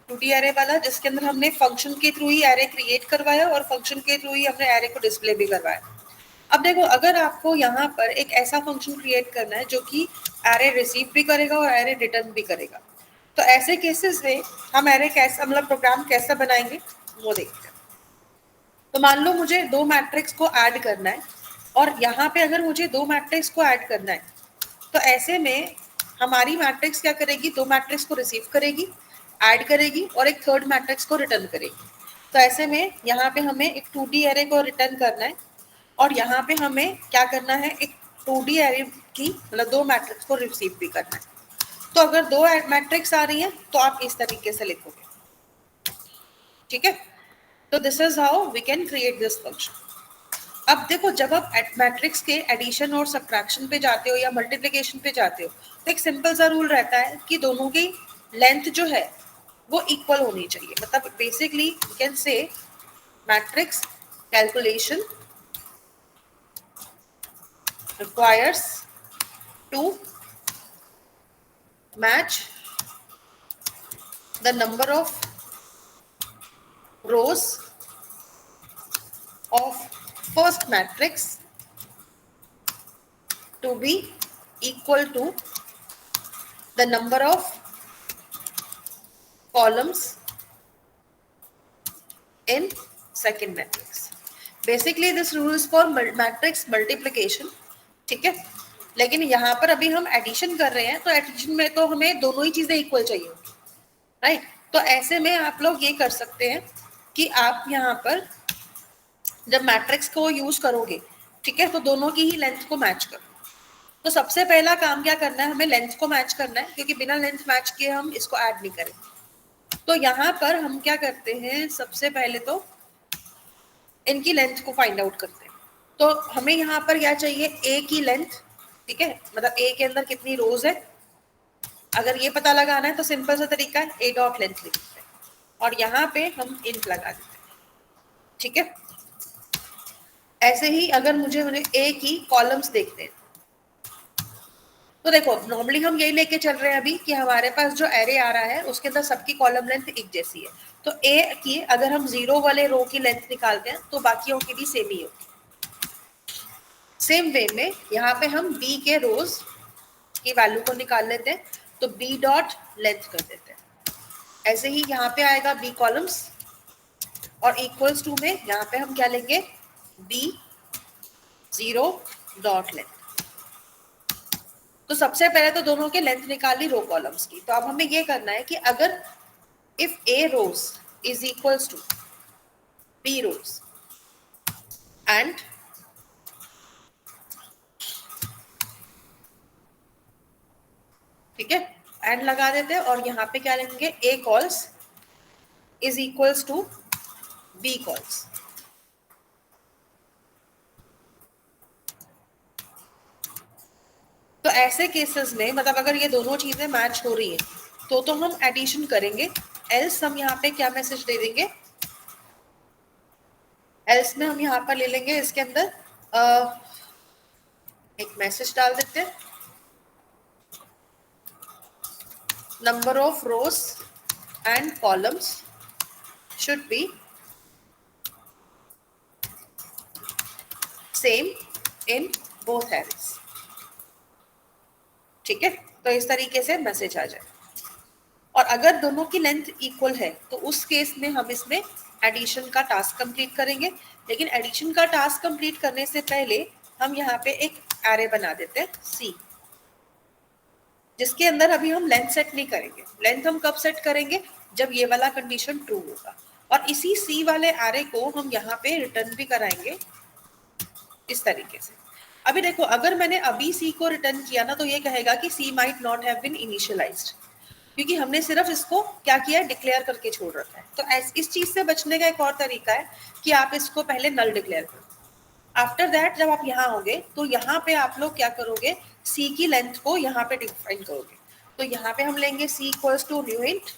2D array वाला, जिसके अंदर हमने फंक्शन के थ्रू ही एरे क्रिएट करवाया और फंक्शन के थ्रू ही हमने एरे को डिस्प्ले भी करवाया। अब देखो, अगर आपको यहाँ पर एक ऐसा फंक्शन क्रिएट करना है जो कि एरे रिसीव भी करेगा और एरे रिटर्न भी करेगा, तो ऐसे केसेस में हम एरे कैसा, मतलब प्रोग्राम कैसा बनाएंगे वो देखते हैं। तो मान लो मुझे दो मैट्रिक्स को ऐड करना है, और यहाँ पे अगर मुझे दो मैट्रिक्स को ऐड करना है, तो ऐसे में हमारी मैट्रिक्स क्या करेगी, दो मैट्रिक्स को रिसीव करेगी, ऐड करेगी और एक थर्ड मैट्रिक्स को रिटर्न करेगी। तो ऐसे में यहाँ पे हमें एक 2D एरे को रिटर्न करना है, और यहाँ पे हमें क्या करना है, एक 2D एरे की मतलब दो मैट्रिक्स को रिसीव भी करना है। तो अगर दो मैट्रिक्स आ रही है तो आप इस तरीके से लिखोगे, ठीक है। तो this is how we can create this function. अब देखो, जब आप मैट्रिक्स के एडिशन और सब्ट्रैक्शन पे जाते हो या मल्टीप्लिकेशन पे जाते हो, तो एक सिंपल सा रूल रहता है कि दोनों की लेंथ जो है वो इक्वल होनी चाहिए। मतलब basically you can say matrix calculation requires to match the number of rows of first matrix to be equal to the number of columns in second matrix. Basically this rule is for matrix multiplication, ठीक है। लेकिन यहाँ पर अभी हम addition कर रहे हैं, तो एडिशन में तो हमें दोनों ही चीजें इक्वल चाहिए, राइट। तो ऐसे में आप लोग ये कर सकते हैं कि आप यहाँ पर जब मैट्रिक्स को यूज करोगे, ठीक है, तो दोनों की ही लेंथ को मैच करो। तो सबसे पहला काम क्या करना है, हमें लेंथ को मैच करना है, क्योंकि बिना लेंथ मैच किए हम इसको ऐड नहीं करेंगे। तो यहाँ पर हम क्या करते हैं, सबसे पहले तो इनकी लेंथ को फाइंड आउट करते हैं। तो हमें यहाँ पर क्या चाहिए, ए की लेंथ, ठीक है, मतलब ए के अंदर कितनी रोज है। अगर ये पता लगाना है तो सिंपल सा तरीका है, ए डॉट लेंथ लिखते हैं और यहाँ पे हम इंट लगा देते हैं, ठीक है। ऐसे ही अगर मुझे ए की कॉलम्स देखते हैं, तो देखो नॉर्मली हम यही लेके चल रहे हैं अभी कि हमारे पास जो एरे आ रहा है उसके अंदर सबकी कॉलम लेंथ एक जैसी है। तो ए की अगर हम 0 वाले रो की लेंथ निकालते हैं तो बाकियों की भी सेम ही होगी। सेम वे में यहाँ पे हम बी के रोज की वैल्यू को निकाल लेते हैं, तो बी डॉट लेंथ कर देते हैं। ऐसे ही यहाँ पे आएगा बी कॉलम्स, और इक्वल्स टू में यहाँ पे हम क्या लेंगे, बी 0 डॉट लेंथ। तो सबसे पहले तो दोनों के लेंथ निकाली रो कॉलम्स की। तो अब हमें ये करना है कि अगर if A rows is equals to B rows and ठीक है, एंड लगा देते हैं, और यहाँ पे क्या लेंगे, A calls is equals to B calls. तो ऐसे केसेस में मतलब अगर ये दोनों चीजें मैच हो रही है तो हम एडिशन करेंगे, एल्स हम यहाँ पे क्या मैसेज दे देंगे, एल्स में हम यहाँ पर ले लेंगे इसके अंदर एक मैसेज डाल देते हैं, number of rose and columns should be same in both arrays, ठीक है। तो इस तरीके से मैसेज आ जाए। और अगर दोनों की लेंथ इक्वल है तो उस केस में हम इसमें एडिशन का टास्क कंप्लीट करेंगे। लेकिन एडिशन का टास्क कंप्लीट करने से पहले हम यहाँ पे एक एरे बना देते हैं सी, जिसके अंदर अभी हम लेंथ सेट नहीं करेंगे। लेंथ हम कब सेट करेंगे, जब ये वाला कंडीशन ट्रू होगा। और इसी सी वाले एरे को हम यहाँ पे रिटर्न भी कराएंगे इस तरीके से। अभी देखो, अगर मैंने अभी सी को रिटर्न किया ना, तो ये कहेगा कि C might not have been initialized, क्योंकि हमने सिर्फ इसको क्या किया है, डिक्लेयर करके छोड़ रखा है। तो इस चीज से बचने का एक और तरीका है कि आप इसको पहले नल डिक्लेयर करो। आफ्टर दैट जब आप यहाँ होंगे तो यहाँ पे आप लोग क्या करोगे, सी की लेंथ को यहाँ पे डिफाइन करोगे। तो यहाँ पे हम लेंगे सी इक्वल्स टू न्यू इंट,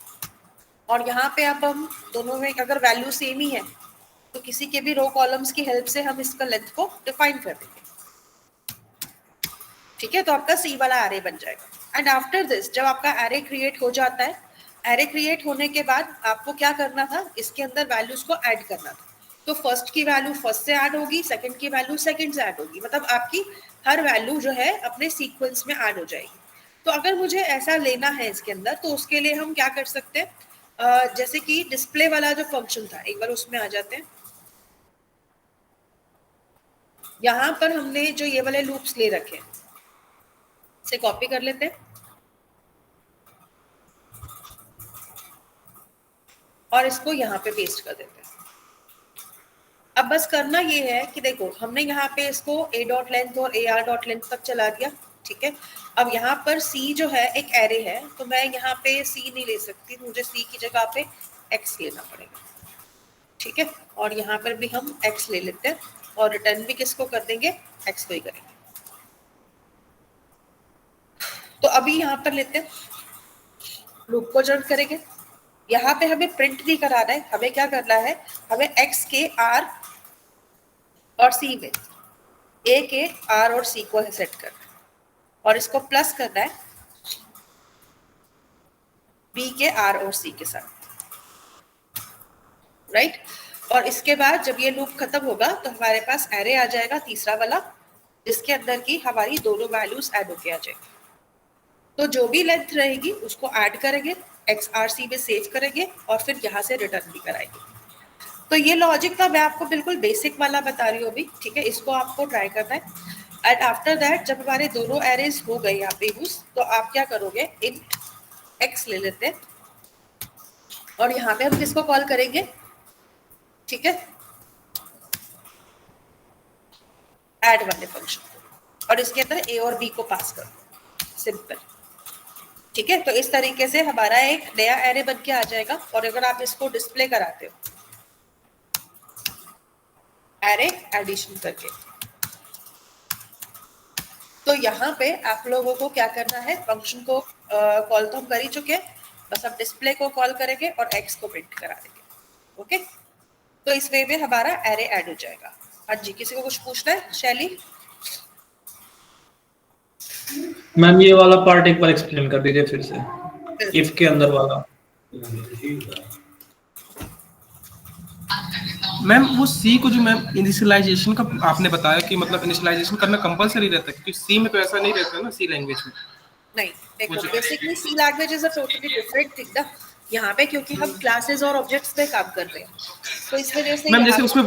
और यहाँ पे अब हम दोनों में अगर वैल्यू सेम ही है तो किसी के भी रो कॉलम्स की हेल्प से हम इसका लेंथ को डिफाइन कर देंगे, ठीक है। तो आपका सी वाला एरे बन जाएगा। एंड आफ्टर दिस जब आपका एरे क्रिएट हो जाता है एरे क्रिएट होने के बाद आपको क्या करना था, इसके अंदर वैल्यूज को ऐड करना था। तो फर्स्ट की वैल्यू फर्स्ट से ऐड होगी, सेकंड की वैल्यू सेकंड से ऐड होगी, मतलब आपकी हर वैल्यू जो है अपने सीक्वेंस में ऐड हो जाएगी। तो अगर मुझे ऐसा लेना है इसके अंदर, तो उसके लिए हम क्या कर सकते हैं, जैसे कि डिस्प्ले वाला जो फंक्शन था, एक बार उसमें आ जाते हैं। यहाँ पर हमने जो ये वाले लूप्स ले रखे हैं, इसे कॉपी कर लेते हैं और इसको यहाँ पे पेस्ट कर देते हैं। अब बस करना ये है कि देखो, हमने यहाँ पे इसको a डॉट लेंथ और ar डॉट लेंथ तक चला दिया, ठीक है। अब यहाँ पर c जो है एक एरे है, तो मैं यहाँ पे c नहीं ले सकती, मुझे c की जगह पे x लेना पड़ेगा, ठीक है। और यहाँ पर भी हम x ले लेते हैं और रिटर्न भी किसको कर देंगे, x को ही करेंगे। तो अभी यहाँ पर लेते हैं, लूप को जंप करेंगे। यहाँ पे हमें प्रिंट नहीं कराना है, हमें क्या करना है, हमें x के r और c में a के r और c को सेट करना है और इसको प्लस करना है b के r और c के साथ, राइट। और इसके बाद जब ये लूप खत्म होगा तो हमारे पास एरे आ जाएगा तीसरा वाला, जिसके अंदर की हमारी दोनों वैल्यूज ऐड होके आ जाएगी। तो जो भी लेंथ रहेगी उसको ऐड करेंगे, XRC में सेव करेंगे और फिर यहाँ से रिटर्न भी कराएंगे। तो ये लॉजिक था, मैं आपको बिल्कुल बेसिक वाला बता रही हूँ अभी, ठीक है। इसको आपको ट्राई करना है। एंड आफ्टर दैट जब हमारे दोनों एरेज हो गए यहाँ पे यूज, तो आप क्या करोगे, इंट x ले लेते हैं और यहाँ पे हम किसको कॉल करेंगे, ठीक है, ऐड वाले फंक्शन को, और इसके अंदर a और b को पास कर दो, सिंपल, ठीक है। तो इस तरीके से हमारा एक नया एरे बन के आ जाएगा। और अगर आप इसको डिस्प्ले कराते हो एरे एडिशन करके, तो यहाँ पे आप लोगों को क्या करना है, फंक्शन को कॉल तो हम कर ही चुके हैं, बस अब डिस्प्ले को कॉल करेंगे और x को प्रिंट करा देंगे, ओके। तो इस वे में हमारा एरे ऐड हो जाएगा। हाँ जी, किसी को कुछ पूछना है, शैली? मैम ये वाला पार्ट एक बार एक्सप्लेन कर दीजिए फिर से, इफ के अंदर वाला। मैम वो सी को जो मैम इनिशियलाइजेशन का आपने बताया कि मतलब इनिशियलाइजेशन करना कंपलसरी रहता है, क्योंकि सी में तो ऐसा नहीं रहता ना, सी लैंग्वेज में। नहीं, देखो basically C language is a totally different thing ना, यहाँ पे क्योंकि हम क्लासेस और ऑब्जेक्ट्स पे काम कर रहे हैं, तो इस वजह से मैम यहाँ जैसे उसमें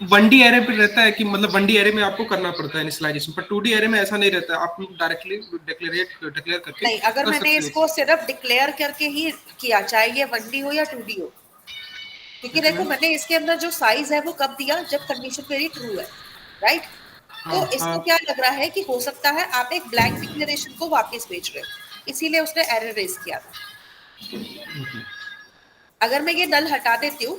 वन डी एरे पे रहता है कि मतलब वन डी एरे में आपको करना पड़ता है इनिशियलाइजेशन, पर टू डी एरे में ऐसा नहीं रहता है, आप डायरेक्टली डिक्लेयर करके नहीं, अगर मैंने इसको सिर्फ डिक्लेयर करके ही किया, चाहे ये 1D हो या 2D हो, क्योंकि देखो मैंने इसके अंदर जो साइज है वो कब दिया, जब कंडीशन मेरी ट्रू है, राइट। तो इसको क्या लग रहा है कि हो सकता है आप एक ब्लैंक डिक्लेरेशन को वापस भेज रहे हो, इसीलिए उसने एरर रेज किया था। अगर मैं ये नल हटा देती हूँ,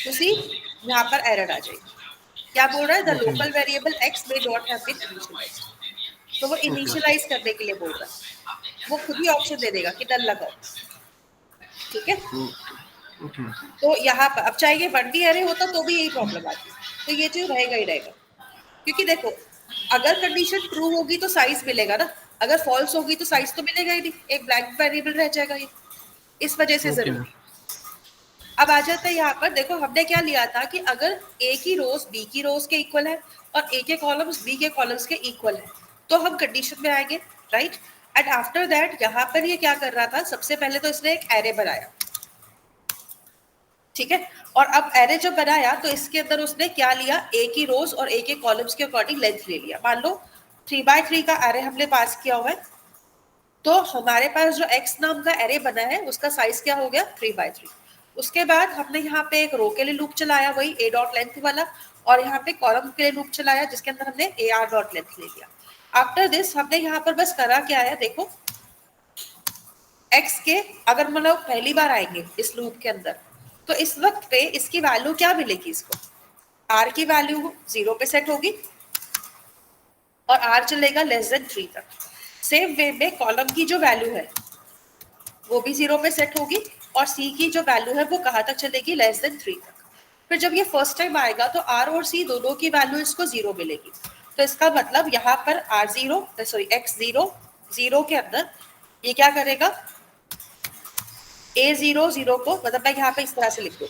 तो सी यहाँ पर एरर आ जाएगी। क्या बोल रहा है, the local variable x may not have been initialized, तो वो इनिशियलाइज करने के लिए बोल रहा है, वो खुद ही ऑप्शन दे देगा कि नल लगाओ, ठीक है। तो यहाँ पर अब चाहे ये 1D एरे होता तो भी यही प्रॉब्लम आती, तो ये चीज रहेगा ही रहेगा, क्योंकि देखो अगर कंडीशन ट्रू होगी तो साइज मिलेगा ना, अगर फॉल्स होगी तो साइज तो मिलेगा ही नहीं, एक ब्लैंक वेरिएबल रह जाएगा ये, इस वजह से जरूरी। अब आ जाता है यहाँ पर, देखो हमने क्या लिया था कि अगर a की रोज b की रोज के इक्वल है और a के कॉलम्स b के कॉलम्स के इक्वल है, तो हम कंडीशन में आएंगे, राइट। एंड आफ्टर दैट यहाँ पर ये क्या कर रहा था, सबसे पहले तो इसने एक एरे बनाया, ठीक है। और अब एरे जब बनाया तो इसके अंदर उसने क्या लिया, a की रोज और a के कॉलम्स के अकॉर्डिंग लेंथ ले लिया। मान लो 3x3 का एरे हमने पास किया हुआ है, तो हमारे पास जो x नाम का एरे बना है उसका साइज क्या हो गया, 3x3। उसके बाद हमने यहाँ पे एक रो के लिए लूप चलाया, वही a डॉट लेंथ वाला, और यहाँ पे कॉलम के लिए लूप चलाया जिसके अंदर हमने ar डॉट लेंथ ले लिया। आफ्टर दिस हमने यहाँ पर बस करा क्या है, देखो x के अगर मतलब पहली बार आएंगे इस लूप के अंदर, तो इस वक्त पे इसकी वैल्यू क्या मिलेगी, इसको r की वैल्यू 0 पे सेट होगी और r चलेगा लेस देन 3 तक। सेम वे में कॉलम की जो वैल्यू है वो भी 0 पे सेट होगी और c की जो वैल्यू है वो कहाँ तक चलेगी, लेस देन 3 तक। फिर जब ये फर्स्ट टाइम आएगा तो r और c दोनों की वैल्यू इसको 0 मिलेगी, तो इसका मतलब यहाँ पर x0 0 के अंदर ये क्या करेगा, a0 0 को, मतलब मैं यहाँ पे इस तरह से लिख दूँ,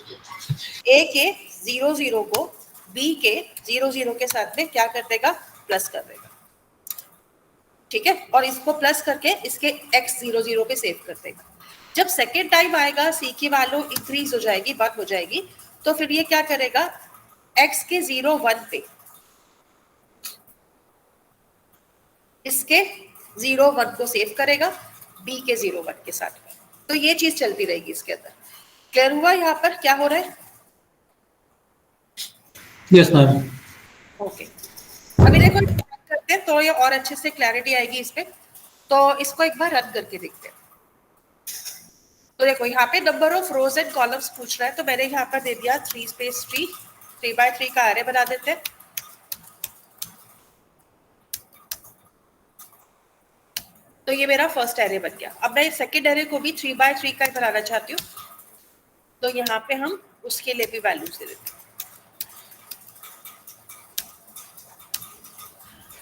a के 0 0 को b के 0 0 के साथ में क्या कर देगा, प्लस कर देगा, ठीक है, और इसको प्लस करके इसके x 0 0 पे सेव कर देगा। जब सेकेंड टाइम आएगा c की वैल्यू इंक्रीज हो जाएगी, बढ़ हो जाएगी, तो फिर ये क्या करेगा, x के 0 1 पे इसके 0 1 को सेव करेगा b के 0 1 के साथ में। तो ये चीज चलती रहेगी इसके अंदर। क्लियर हुआ यहाँ पर क्या हो रहा है? Yes ma'am. ओके, अभी देखो करते हैं तो ये और अच्छे से क्लैरिटी आएगी इस पे। तो इसको एक बार रन करके देखते हैं। तो देखो यहाँ पे number of rose and columns पूछ रहा है, तो मैंने यहाँ पर दे दिया 3 स्पेस 3, 3 by 3 का एरे बना देते हैं। तो ये मेरा फर्स्ट एरे बन गया। अब मैं सेकंड एरे को भी 3 by 3 का ही बनाना चाहती हूँ, तो यहाँ पे हम उसके लिए भी वैल्यूज दे देते हैं।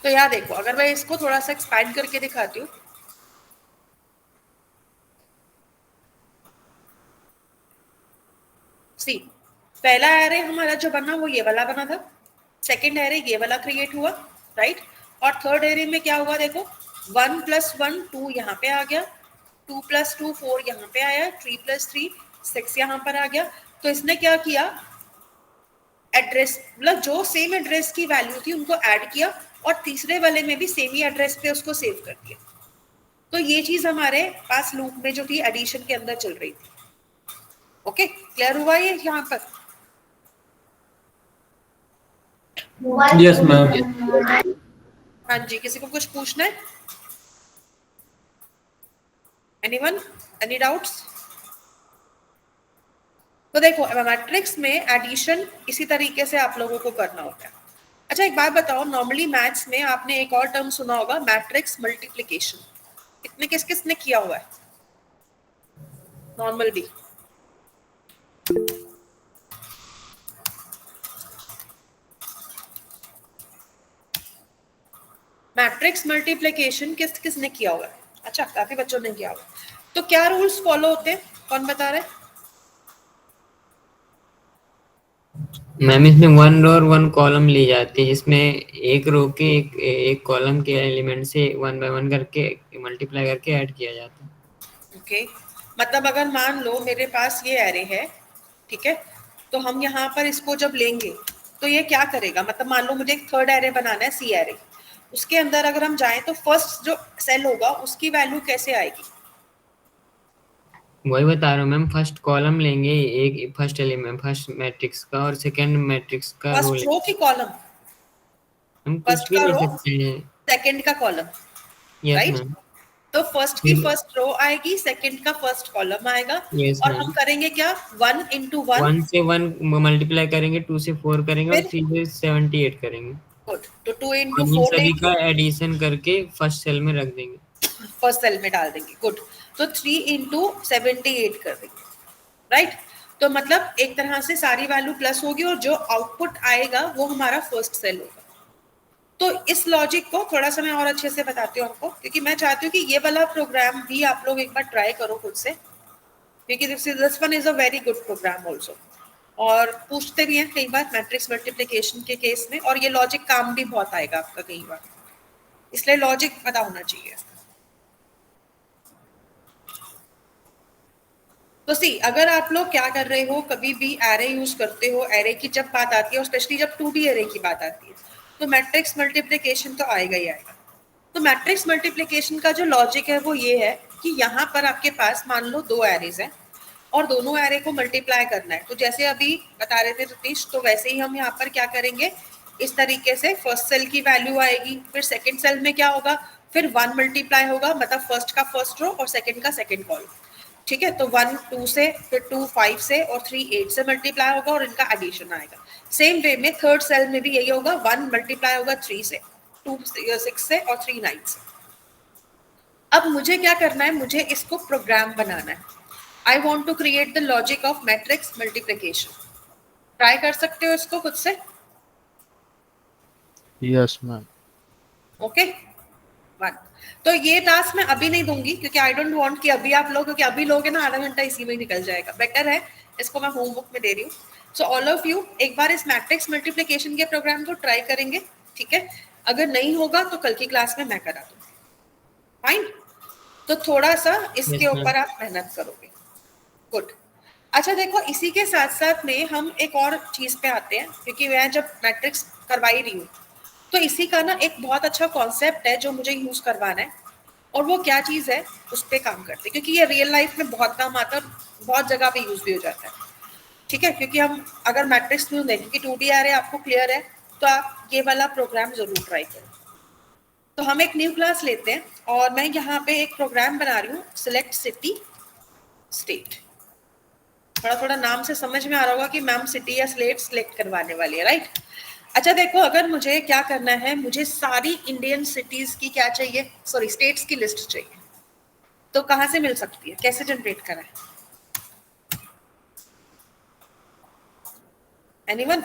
तो यहाँ देखो, अगर मैं इसको थोड़ा सा एक्सपैंड करके दिखाती हूँ, सी पहला एरे हमारा जो बना वो ये वाला बना था, सेकंड एरे ये वाला क्रिएट हुआ, राइट, और थर्ड एरे में क्या हुआ देखो, 1 + 1 2 यहाँ पे आ गया, 2 + 2 4 यहाँ पे आया, 3 + 3 6 यहाँ पर आ गया। तो इसने क्या किया, एड्रेस मतलब जो सेम एड्रेस की वैल्यू थी उनको ऐड किया, और तीसरे वाले में भी सेम ही एड्रेस पे उसको सेव कर दिया। तो ये चीज हमारे पास लूप में जो थी एडिशन के अंदर चल रही थी। ओके, क्लियर हुआ ये यहाँ पर? Yes ma'am. हाँ जी, किसी को कुछ पूछना है? Anyone, any doubts? तो देखो मैट्रिक्स में एडिशन इसी तरीके से आप लोगों को करना होता है। अच्छा एक बात बताओ, नॉर्मली मैथ्स में आपने एक और टर्म सुना होगा, मैट्रिक्स मल्टीप्लिकेशन। कितने किस किसने किया हुआ है नॉर्मल भी? मैट्रिक्स मल्टीप्लिकेशन किस किसने किया हुआ है? अच्छा, काफी बच्चों ने किया हुआ है। तो क्या रूल्स फॉलो होते हैं, कौन बता रहे हैं? मैम इसमें 1 रो और 1 कॉलम ली जाती है, जिसमें एक रो के एक कॉलम के एलिमेंट से 1 by 1 करके मल्टीप्लाई करके ऐड किया जाता है। ओके, मतलब अगर मान लो मेरे पास ये एरे है, ठीक है, तो हम यहाँ पर इसको जब लेंगे तो ये क्या करेगा, मतलब मान लो मुझे एक थर्ड एरे बनाना है, सी एरे, उसके अंदर अगर हम जाएं तो फर्स्ट जो सेल होगा उसकी वैल्यू कैसे आएगी? वही बता रहा हूँ मैम, फर्स्ट कॉलम लेंगे एक, फर्स्ट एलिमेंट फर्स्ट मैट्रिक्स का, और सेकंड मैट्रिक्स का रो फर्स्ट रो की कॉलम, हम फर्स्ट कुछ भी का ले रो, सकते हैं। सेकंड का कॉलम, यस राइट? मैम। तो फर्स्ट की फर्स्ट रो आएगी, सेकंड का फर्स्ट कॉलम आएगा, यस और मैम। हम करेंगे क्या, 1 × 1, 1 से 1 मल्टीप्लाई करेंगे, 2 से 4 करेंगे, और फिर 3 से 78 करेंगे, गुड, तो 2 × और इन 4 सभी लेंगे, का एडिशन करके फर्स्ट सेल में रख देंगे, फर्स्ट सेल में डाल देंगे, गुड, तो 3 × 78 कर देंगे, राइट? तो मतलब एक तरह से सारी वैल्यू प्लस होगी, और जो आउटपुट आएगा वो हमारा फर्स्ट सेल होगा। तो इस लॉजिक को थोड़ा सा मैं और अच्छे से बताती हूँ आपको, क्योंकि मैं चाहती हूँ कि ये वाला प्रोग्राम भी आप लोग एक बार ट्राई करो खुद से, क्योंकि this one is a very good program also, और पूछते भी हैं कई बार मैट्रिक्स मल्टीप्लिकेशन के केस में, और ये लॉजिक काम भी बहुत आएगा आपका कई बार, इसलिए लॉजिक पता होना चाहिए। तो सी, अगर आप लोग क्या कर रहे हो, कभी भी एरे यूज करते हो, एरे की जब बात आती है, और स्पेशली जब 2D एरे की बात आती है, तो मैट्रिक्स मल्टीप्लिकेशन तो आएगा ही आएगा। तो मैट्रिक्स मल्टीप्लिकेशन का जो लॉजिक है वो ये है कि यहाँ पर आपके पास मान लो 2 एरेज हैं, और दोनों एरे को मल्टीप्लाई करना है। तो जैसे अभी बता रहे थे सतीश, तो वैसे ही हम यहाँ पर क्या करेंगे, इस तरीके से फर्स्ट सेल की वैल्यू आएगी, फिर सेकंड सेल में क्या होगा, फिर 1 मल्टीप्लाई होगा, मतलब फर्स्ट का फर्स्ट रो और सेकंड का सेकंड कॉलम, ठीक है। तो 1 2 से, फिर 2 5 से, और 3 8 से मल्टीप्लाई होगा, और इनका एडिशन आएगा। सेम वे में थर्ड सेल में भी यही होगा, 1 मल्टीप्लाई होगा 3 से, 2 6 से, और 3 9 से। अब मुझे क्या करना है, मुझे इसको प्रोग्राम बनाना है। I want to create the logic of matrix multiplication. Try कर सकते हो इसको खुद से? Yes ma'am. ओके 1। तो ये टास्क मैं अभी नहीं दूंगी क्योंकि आई डोंट वांट कि अभी आप लोग, क्योंकि अभी लोगे ना आधा घंटा इसी में ही निकल जाएगा, बेटर है इसको मैं होमवर्क में दे रही हूँ। सो ऑल ऑफ यू एक बार इस मैट्रिक्स मल्टीप्लिकेशन के प्रोग्राम को ट्राई करेंगे, ठीक है? अगर नहीं होगा तो कल की क्लास में मैं करा दूंगी, फाइन? तो थोड़ा सा इसके Yes, ऊपर ma'am. आप मेहनत करोगे, गुड। अच्छा देखो, इसी के साथ साथ में हम एक और चीज पे आते हैं, क्योंकि मैं जब मैट्रिक्स करवाई रही हूँ तो इसी का ना एक बहुत अच्छा कॉन्सेप्ट है जो मुझे यूज करवाना है, और वो क्या चीज है उस पर काम करते हैं, क्योंकि ये रियल लाइफ में बहुत काम आता है, बहुत जगह पे यूज भी हो जाता है, ठीक है? क्योंकि हम अगर मैट्रिक्स में देखें कि 2D एरे आपको क्लियर है तो आप ये वाला प्रोग्राम जरूर ट्राई करें। तो हम एक न्यू क्लास लेते हैं और मैं यहाँ पे एक प्रोग्राम बना रही हूँ, सिलेक्ट सिटी स्टेट। थोड़ा थोड़ा नाम से समझ में आ रहा होगा कि मैम सिटी या स्टेट सिलेक्ट करवाने वाली है, राइट? अच्छा देखो, अगर मुझे क्या करना है, मुझे सारी इंडियन सिटीज की क्या चाहिए, सॉरी स्टेट्स की लिस्ट चाहिए। तो कहाँ से मिल सकती है, कैसे जनरेट करें? Anyone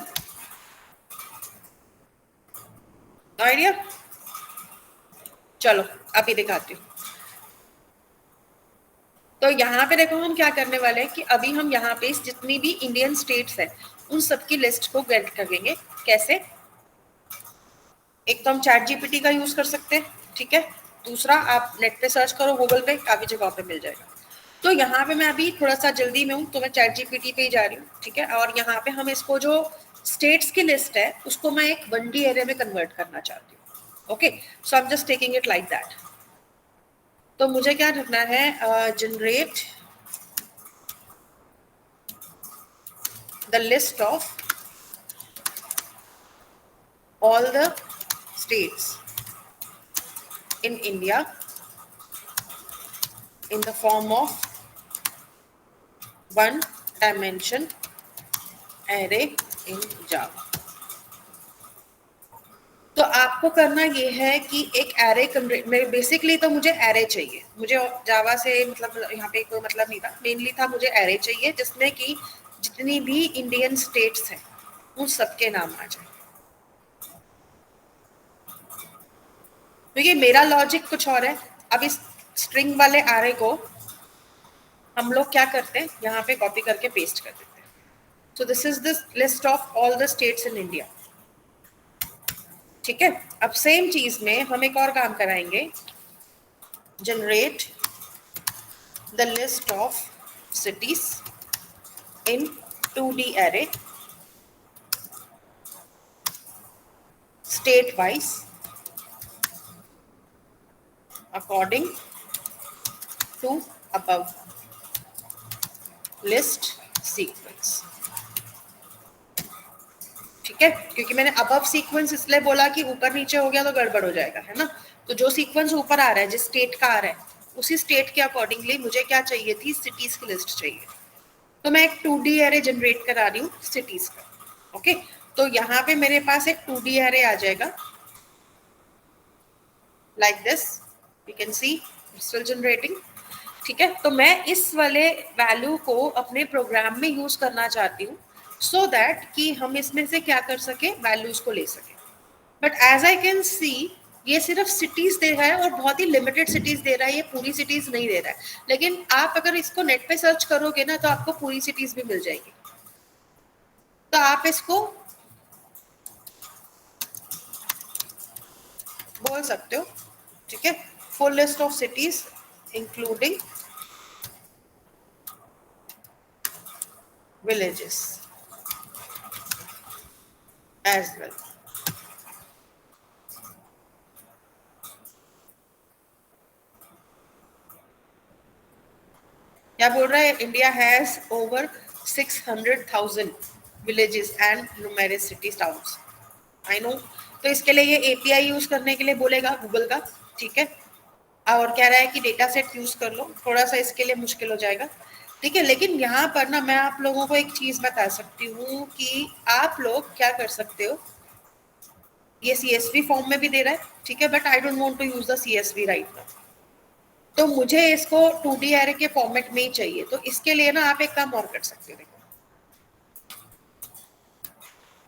idea? चलो अभी दिखाती हूँ। तो यहाँ पे देखो हम क्या करने वाले हैं कि अभी हम यहाँ पे जितनी भी इंडियन स्टेट्स हैं उन सबकी लिस्ट को गेट करेंगे। कैसे? एक तो हम चैट जीपीटी का यूज कर सकते हैं, ठीक है? दूसरा आप नेट पे सर्च करो, गूगल पे काफी जगह पे मिल जाएगा। तो यहाँ पे मैं अभी थोड़ा सा जल्दी में हूँ तो मैं चैट जीपीटी पे ही जा रही हूँ, ठीक है? और यहाँ पे हम इसको जो स्टेट्स की लिस्ट है उसको मैं एक 1D एरे में कन्वर्ट करना चाहती हूँ। Okay, so I am just taking it like that. तो मुझे क्या करना है, generate the list of all the states in India in the form of 1-dimension array in Java। तो आपको करना ये है कि एक एरे बेसिकली तो मुझे एरे चाहिए, मुझे जावा से मतलब यहाँ पे कोई मतलब नहीं था, मेनली था मुझे एरे चाहिए जिसमें कि जितनी भी इंडियन स्टेट्स हैं उन सबके नाम आ जाए। देखिए मेरा लॉजिक कुछ और है। अब इस स्ट्रिंग वाले एरे को हम लोग क्या करते हैं, यहाँ पे कॉपी करके पेस्ट कर देते हैं। So this is the list of all the states in India, ठीक है? अब सेम चीज में हम एक और काम कराएंगे, generate the list of cities in 2D array state wise according to above list sequence, ठीक है? क्योंकि मैंने above sequence इसलिए बोला कि ऊपर नीचे हो गया तो गड़बड़ हो जाएगा, है ना? तो जो सीक्वेंस ऊपर आ रहा है, जिस स्टेट का आ रहा है उसी स्टेट के अकॉर्डिंगली मुझे क्या चाहिए थी, सिटीज की लिस्ट चाहिए। तो मैं एक 2D एरे जनरेट करा रही हूँ सिटीज का। ओके, तो यहाँ पे मेरे पास एक 2D एरे आ जाएगा like this, you can see it's still generating, ठीक है? तो मैं इस वाले वैल्यू को अपने प्रोग्राम में यूज करना चाहती हूँ सो दैट कि हम इसमें से क्या कर सके, वैल्यूज को ले सके। But as I can see ये सिर्फ सिटीज दे रहा है और बहुत ही लिमिटेड सिटीज दे रहा है, ये पूरी सिटीज नहीं दे रहा है। लेकिन आप अगर इसको नेट पे सर्च करोगे ना तो आपको पूरी सिटीज भी मिल जाएगी। तो आप इसको बोल सकते हो, ठीक है? full list of cities including villages as well। क्या बोल रहा है, India has over 600,000 villages and numerous cities towns। I know, तो इसके लिए ये API यूज करने के लिए बोलेगा गूगल का, ठीक है? और कह रहा है कि डेटा सेट यूज कर लो, थोड़ा सा इसके लिए मुश्किल हो जाएगा, ठीक है? लेकिन यहाँ पर ना मैं आप लोगों को एक चीज बता सकती हूँ कि आप लोग क्या कर सकते हो, ये CSV फॉर्म में भी दे रहा है, ठीक है? But I don't want to use the CSV right now, तो मुझे इसको 2D एरे के फॉर्मेट में ही चाहिए। तो इसके लिए ना आप एक काम और कर सकते हो, देखो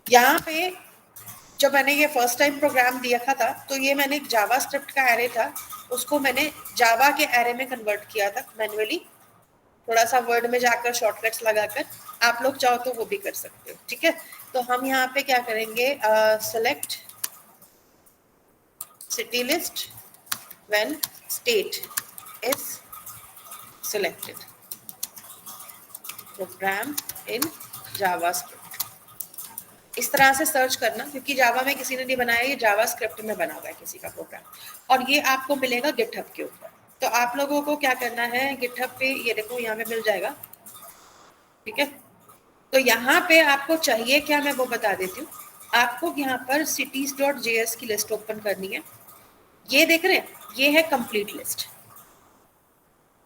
यहाँ पे जब मैंने ये फर्स्ट टाइम प्रोग्राम दिया था तो ये मैंने एक जावा स्क्रिप्ट का एरे था, उसको मैंने जावा के एरे में कन्वर्ट किया था मैन्युअली, थोड़ा सा वर्ड में जाकर शॉर्टकट्स लगाकर। आप लोग चाहो तो वो भी कर सकते हो, ठीक है। तो हम यहाँ पे क्या करेंगे, select city list when state is selected, program in JavaScript. इस तरह से सर्च करना, क्योंकि जावा में किसी ने नहीं बनाया, ये जावा स्क्रिप्ट में बना हुआ है किसी का प्रोग्राम, और ये आपको मिलेगा गिटहब के ऊपर। तो आप लोगों को क्या करना है, गिटहब पे ये देखो यहाँ पे मिल जाएगा, ठीक है। तो यहाँ पे आपको चाहिए क्या, मैं वो बता देती हूँ। आपको यहाँ पर cities.js की लिस्ट ओपन करनी है। ये देख रहे हैं, ये है कंप्लीट लिस्ट,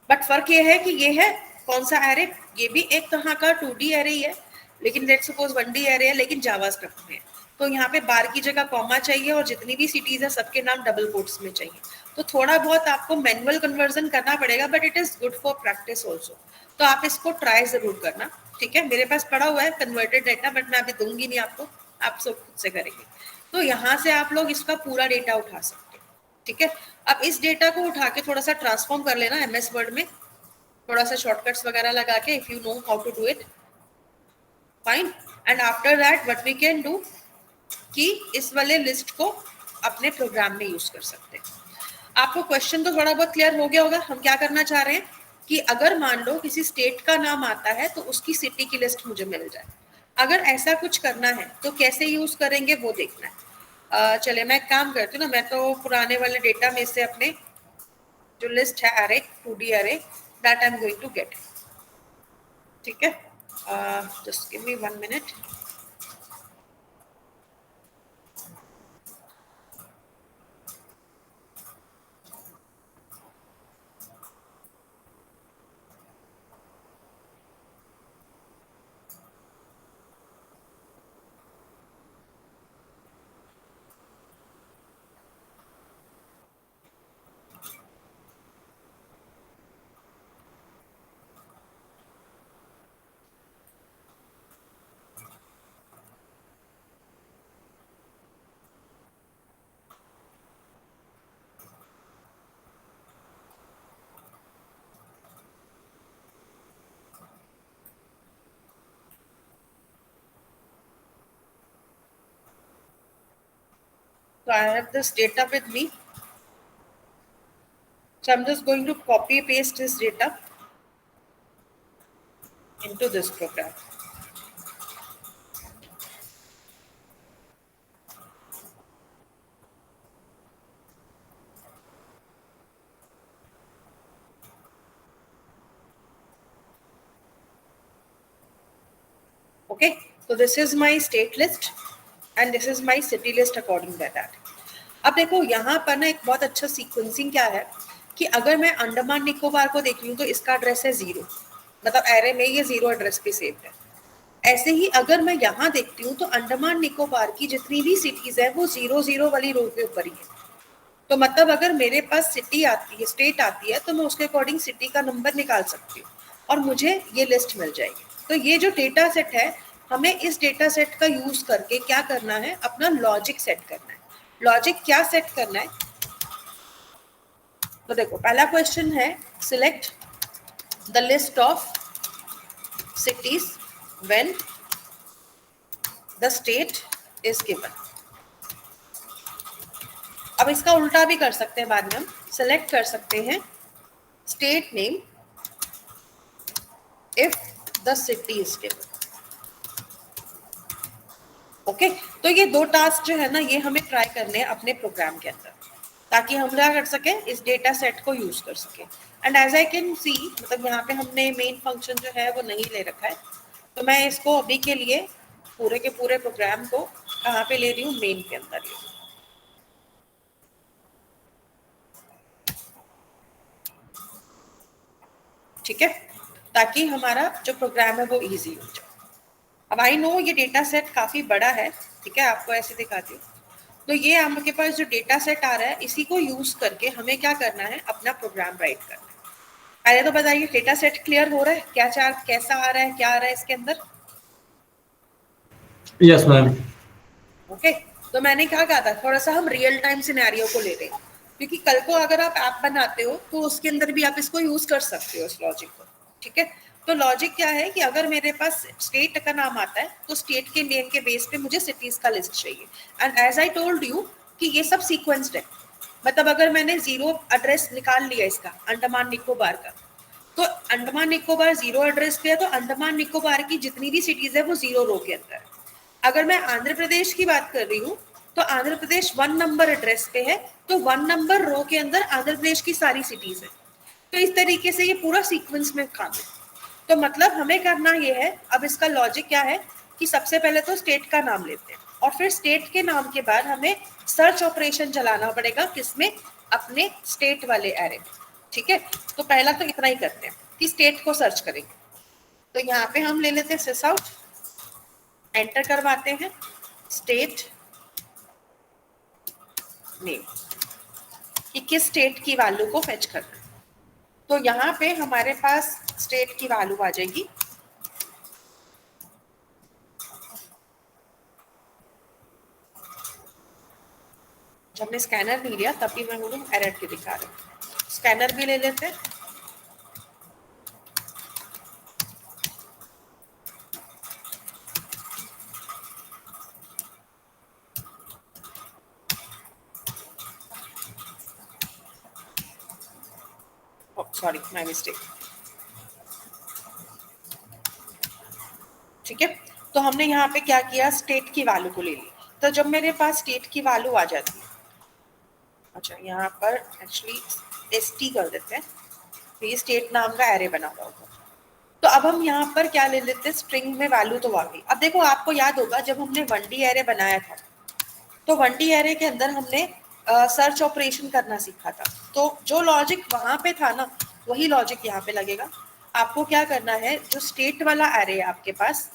बट फर्क ये है कि ये है कौन सा एरे, ये भी एक तरह का 2D एरे ही है, लेकिन लेट्स सपोज 1D एरे है लेकिन जावास्क्रिप्ट में है। तो यहाँ पे बार की जगह कॉमा चाहिए और जितनी भी सिटीज है सबके नाम डबल कोट्स में चाहिए। तो थोड़ा बहुत आपको मैनुअल कन्वर्जन करना पड़ेगा, but it is good for practice also. तो आप इसको ट्राई जरूर करना, ठीक है। मेरे पास पड़ा हुआ है कन्वर्टेड डेटा, बट मैं अभी दूंगी नहीं आपको, आप सब खुद से करेंगे। तो यहाँ से आप लोग इसका पूरा डेटा उठा सकते हैं, ठीक है। अब इस डेटा को उठा के थोड़ा सा ट्रांसफॉर्म कर लेना MS वर्ड में, थोड़ा सा शॉर्टकट्स वगैरह लगा के, if you know how to do it fine. And after that what we can do कि इस वाले लिस्ट को अपने प्रोग्राम में यूज कर सकते हैं। आपको क्वेश्चन तो थोड़ा बहुत क्लियर हो गया होगा। हम क्या करना चाह रहे हैं कि अगर मान लो किसी स्टेट का नाम आता है तो उसकी सिटी की लिस्ट मुझे मिल जाए। अगर ऐसा कुछ करना है तो कैसे यूज करेंगे वो देखना है। चले मैं एक काम करती हूँ ना, मैं तो पुराने वाले डेटा में से अपने जो लिस्ट है array 2D array that I am going to get, ठीक है। Just give me 1 minute. So I have this data with me. So I'm just going to copy paste this data into this program. Okay, so this is my state list and this is my city list according to that. अब देखो यहाँ पर ना एक बहुत अच्छा sequencing क्या है कि अगर मैं अंडमान निकोबार को देख रही हूँ तो इसका एड्रेस है 0, मतलब एरे में ये 0 एड्रेस पे सेव्ड है। ऐसे ही अगर मैं यहाँ देखती हूँ तो अंडमान निकोबार की जितनी भी सिटीज है वो 0 वाली रो के ऊपर ही है। तो मतलब अगर मेरे पास सिटी आती है, स्टेट आती है, तो मैं उसके अकॉर्डिंग सिटी का नंबर निकाल सकती हूँ और मुझे ये लिस्ट मिल जाएगी। तो ये जो डेटा सेट है, हमें इस डेटा सेट का यूज करके क्या करना है, अपना लॉजिक सेट करना है। लॉजिक क्या सेट करना है, तो देखो पहला क्वेश्चन है select the list of cities when the state is given. अब इसका उल्टा भी कर सकते हैं, बाद में हम सिलेक्ट कर सकते हैं state name if the city is given. Okay, तो ये दो टास्क जो है ना, ये हमें ट्राई करने हैं अपने प्रोग्राम के अंदर, ताकि हम क्या कर सके, इस डेटा सेट को यूज कर सके। And as I can see, मतलब यहाँ पे हमने मेन फंक्शन जो है वो नहीं ले रखा है, तो मैं इसको अभी के लिए पूरे के पूरे प्रोग्राम को कहाँ पे ले रही हूँ, मेन के अंदर ले रही हूँ। ठीक है, ताकि हमारा जो प्रोग्राम है वो इजी हो जाए। अब आई नो ये डेटा सेट काफी बड़ा है, ठीक है, आपको ऐसे दिखाती हूँ। तो ये आपके पास जो डेटा सेट आ रहा है, इसी को यूज करके हमें क्या करना है, अपना प्रोग्राम राइट करना है। पहले तो बताइए डेटा सेट क्लियर हो रहा है, क्या चार्ट कैसा आ रहा है, क्या आ रहा है इसके अंदर? Yes ma'am. ओके, तो मैंने क्या कहा था, थोड़ा सा हम रियल टाइम सिनेरियो को ले रहे हैं, क्योंकि कल को अगर आप ऐप बनाते हो तो उसके अंदर भी आप इसको यूज कर सकते हो इस लॉजिक को, ठीक है। तो लॉजिक क्या है कि अगर मेरे पास स्टेट का नाम आता है तो स्टेट के नेम के बेस पे मुझे सिटीज का लिस्ट चाहिए, and as I told you कि ये सब सीक्वेंस्ड है। मतलब अगर मैंने 0 एड्रेस निकाल लिया इसका अंडमान निकोबार का, तो अंडमान निकोबार 0 एड्रेस पे है, तो अंडमान निकोबार की जितनी भी सिटीज है वो 0 रो के अंदर है। अगर मैं आंध्र प्रदेश की बात कर रही हूँ तो आंध्र प्रदेश 1 नंबर एड्रेस पे है, तो 1 नंबर रो के अंदर आंध्र प्रदेश की सारी सिटीज है। तो इस तरीके से ये पूरा सीक्वेंस में काम है। तो मतलब हमें करना ये है, अब इसका लॉजिक क्या है कि सबसे पहले तो स्टेट का नाम लेते हैं और फिर स्टेट के नाम के बाद हमें सर्च ऑपरेशन चलाना पड़ेगा, किसमें, अपने स्टेट वाले एरे में, ठीक है। तो पहला तो इतना ही करते हैं कि स्टेट को सर्च करेंगे। तो यहाँ पे हम ले लेते हैं सिस आउट, एंटर करवाते हैं स्टेट नेम कि किस स्टेट की वैल्यू को फेच करना है। तो यहाँ पे हमारे पास स्टेट की वैल्यू आ जाएगी, जब हमने स्कैनर नहीं लिया तब भी मैं बोलूँ एरर के दिखा रही हूँ। स्कैनर भी ले लेते हैं, सॉरी माय मिस्टेक, ठीक है। तो हमने यहाँ पे क्या किया, स्टेट की वैल्यू को ले ली। तो जब मेरे पास स्टेट की वैल्यू आ जाती है, अच्छा यहाँ पर एक्चुअली एसटी कर देते हैं, तो ये स्टेट नाम का एरे बना हुआ होगा। तो अब हम यहाँ पर क्या ले लेते हैं, स्ट्रिंग में वैल्यू तो आ गई। अब देखो आपको याद होगा जब हमने 1D एरे बनाया था, तो 1D एरे के अंदर हमने सर्च ऑपरेशन करना सीखा था। तो जो लॉजिक वहां पे था ना, वही लॉजिक यहाँ पे लगेगा। आपको क्या करना है, जो स्टेट वाला एरे है आपके पास,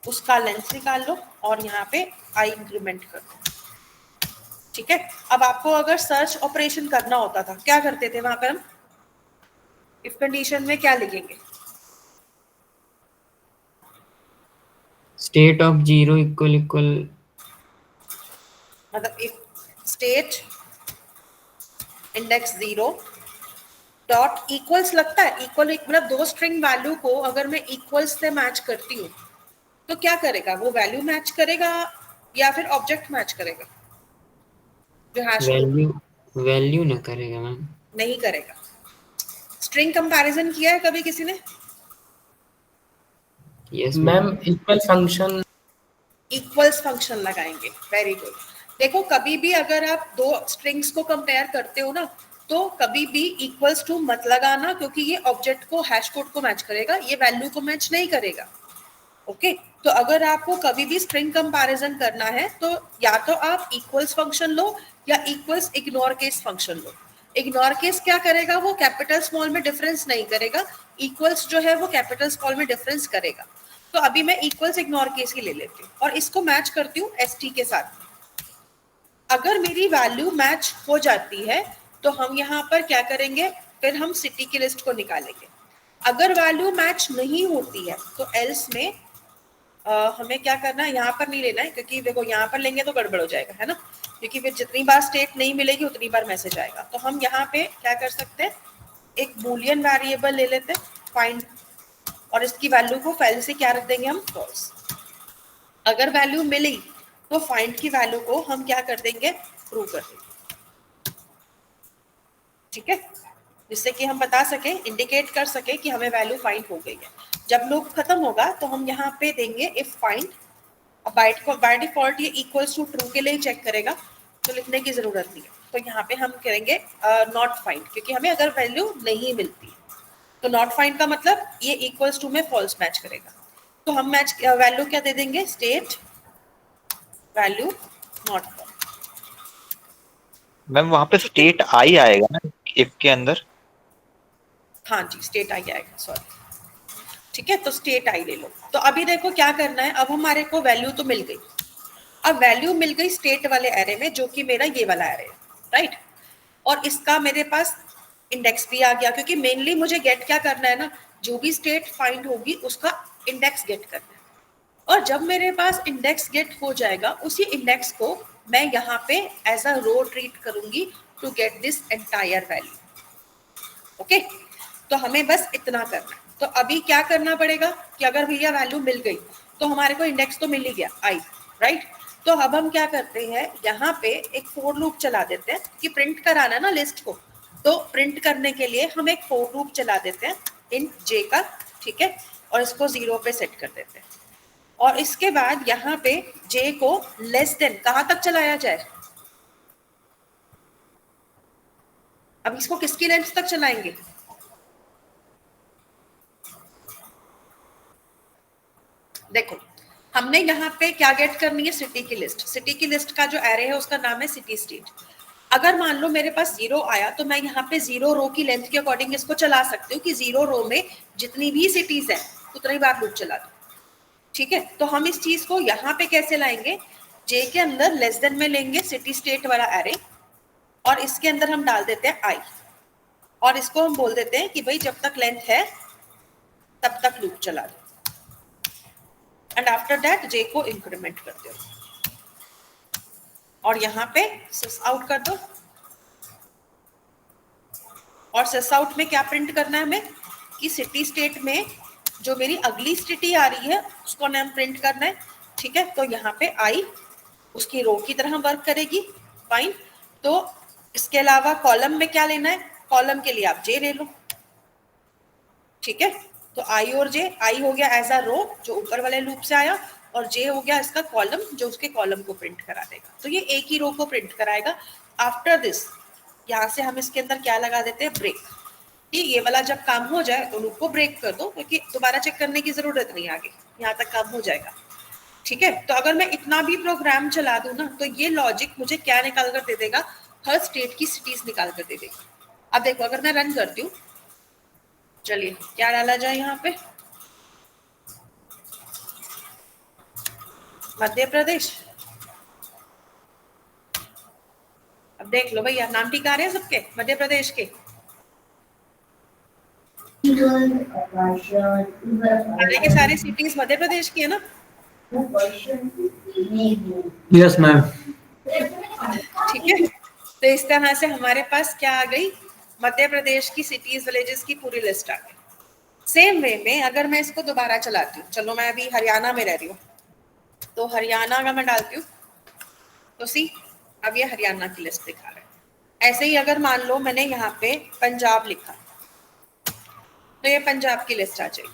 उसका लेंथ निकाल लो और यहाँ पे आई इंक्रीमेंट कर दो, ठीक है। अब आपको अगर सर्च ऑपरेशन करना होता था, क्या करते थे वहां पर हम, इफ कंडीशन में क्या लिखेंगे, स्टेट ऑफ 0 इक्वल इक्वल, मतलब if state index 0 dot equals लगता है, इक्वल मतलब दो स्ट्रिंग वैल्यू को अगर मैं इक्वल्स से मैच करती हूँ तो क्या करेगा, वो वैल्यू मैच करेगा या फिर ऑब्जेक्ट मैच करेगा, जो हैश वैल्यू ना करेगा मैम, नहीं करेगा। स्ट्रिंग कंपैरिजन किया है कभी किसी ने, yes ma'am equal function, equals function लगाएंगे, वेरी गुड। देखो कभी भी अगर आप दो स्ट्रिंग्स को कंपेयर करते हो ना, तो कभी भी इक्वल्स टू मत लगाना, क्योंकि ये ऑब्जेक्ट को हैश कोड को मैच करेगा, ये वैल्यू को मैच नहीं करेगा, ओके। तो अगर आपको कभी भी स्ट्रिंग कंपैरिजन करना है तो या तो आप इक्वल्स फंक्शन लो या इक्वल्स इग्नोर केस फंक्शन लो। इग्नोर केस क्या करेगा, वो कैपिटल स्मॉल में डिफरेंस नहीं करेगा, इक्वल्स जो है वो कैपिटल स्मॉल में डिफरेंस करेगा। तो अभी मैं इक्वल्स इग्नोर केस ही ले लेती हूँ और इसको मैच करती हूँ एसटी के साथ। अगर मेरी वैल्यू मैच हो जाती है तो हम यहाँ पर क्या करेंगे, फिर हम सिटी की लिस्ट को निकालेंगे। अगर वैल्यू मैच नहीं होती है तो एल्स में हमें क्या करना है, यहाँ पर नहीं लेना है, क्योंकि देखो यहाँ पर लेंगे तो गड़बड़ हो जाएगा, है ना, क्योंकि फिर जितनी बार स्टेट नहीं मिलेगी उतनी बार मैसेज आएगा। तो हम यहाँ पे क्या कर सकते हैं, एक बूलियन वेरिएबल ले लेते हैं फाइंड, और इसकी वैल्यू को फाइल से क्या रख देंगे हम, फॉल्स। अगर वैल्यू मिली तो फाइंड की वैल्यू को हम क्या कर देंगे, ट्रू कर देंगे, ठीक है, जिससे कि हम बता सके, इंडिकेट कर सके कि हमें वैल्यू फाइंड हो गई है। जब लूप खत्म होगा तो हम यहाँ पे देंगे इफ फाइंड, बाय डिफॉल्ट ये इक्वल्स टू ट्रू के लिए चेक करेगा, तो लिखने की जरूरत नहीं है। तो यहाँ पे हम करेंगे नॉट फाइंड, क्योंकि हमें अगर वैल्यू नहीं मिलती तो नॉट फाइंड का मतलब ये इक्वल्स टू में फॉल्स मैच करेगा। तो हम मैच वैल्यू क्या दे देंगे, state value not find. Ma'am वहाँ पे स्टेट आई आएगा ना इफ के अंदर, हाँ जी स्टेट आई आएगा, सॉरी, ठीक है। तो स्टेट आई ले लो। तो अभी देखो क्या करना है, अब हमारे को वैल्यू तो मिल गई, अब वैल्यू मिल गई स्टेट वाले एरे में, जो कि मेरा ये वाला एरे है, राइट। और इसका मेरे पास इंडेक्स भी आ गया, क्योंकि मेनली मुझे गेट क्या करना है ना, जो भी स्टेट फाइंड होगी उसका इंडेक्स गेट करना है, और जब मेरे पास इंडेक्स गेट हो जाएगा, उसी इंडेक्स को मैं यहाँ पे एज अ रो ट्रीट करूंगी to get this entire value. Okay, तो हमें बस इतना करना है। तो अभी क्या करना पड़ेगा कि अगर भैया वैल्यू मिल गई तो हमारे को इंडेक्स तो मिल ही गया आई, राइट। तो अब हम क्या करते हैं, यहाँ पे एक फोर लूप चला देते हैं कि प्रिंट कराना है ना लिस्ट को, तो प्रिंट करने के लिए हम एक फोर लूप चला देते हैं इन जे का, ठीक है, और इसको 0 पे सेट कर देते हैं। और इसके बाद यहाँ पे जे को लेस देन कहाँ तक चलाया जाए, अब इसको किसकी लेंथ तक चलाएंगे, देखो हमने यहाँ पे क्या गेट करनी है, सिटी की लिस्ट। सिटी की लिस्ट का जो एरे है उसका नाम है सिटी स्टेट। अगर मान लो मेरे पास 0 आया तो मैं यहाँ पे 0 रो की लेंथ के अकॉर्डिंग इसको चला सकती हूँ कि 0 रो में जितनी भी सिटीज है उतनी बार लूप चला दो, ठीक है। तो हम इस चीज को यहाँ पे कैसे लाएंगे, जे के अंदर लेस देन में लेंगे सिटी स्टेट वाला एरे, और इसके अंदर हम डाल देते हैं आई, और इसको हम बोल देते हैं कि भाई जब तक लेंथ है तब तक लूप चला दो, एंड आफ्टर दैट जे को इंक्रीमेंट कर दो और यहाँ पे सिस आउट कर दो। और सिस आउट में क्या प्रिंट करना है हमें कि सिटी स्टेट में जो मेरी अगली सिटी आ रही है उसको नाम प्रिंट करना है, ठीक है। तो यहाँ पे आई उसकी रो की तरह वर्क करेगी, फाइन। तो इसके अलावा कॉलम में क्या लेना है, कॉलम के लिए आप जे ले लो, ठीक है। तो आई और जे, आई हो गया एज अ रो जो ऊपर वाले लूप से आया, और जे हो गया इसका कॉलम जो उसके कॉलम को प्रिंट करा देगा। तो ये एक ही रो को प्रिंट कराएगा। आफ्टर दिस यहाँ से हम इसके अंदर क्या लगा देते हैं, ब्रेक। ये वाला जब काम हो जाए तो लूप को ब्रेक कर दो, क्योंकि दोबारा चेक करने की जरूरत नहीं, आगे यहाँ तक काम हो जाएगा, ठीक है। तो अगर मैं इतना भी प्रोग्राम चला दूं ना तो ये लॉजिक मुझे क्या निकाल कर दे देगा, हर स्टेट की सिटीज निकाल कर दे देगा। अब देखो अगर मैं रन करती हूँ, चलिए क्या डाला जाए यहाँ पे, मध्य प्रदेश। अब देख लो भैया नाम ठीक आ रहे हैं सबके मध्य प्रदेश के, सारे के सारे सिटीज मध्य प्रदेश की है ना, यस मैम। ठीक है। तो इस तरह से हमारे पास क्या आ गई, मध्य प्रदेश की सिटीज विलेजेस की पूरी लिस्ट आ गई। सेम वे में अगर मैं इसको दोबारा चलाती हूँ, चलो मैं अभी हरियाणा में रह रही हूँ, तो हरियाणा का मैं डालती हूँ, तो सी अब ये हरियाणा की लिस्ट दिखा रहा है। ऐसे ही अगर मान लो मैंने यहाँ पे पंजाब लिखा तो ये पंजाब की लिस्ट आ जाएगी,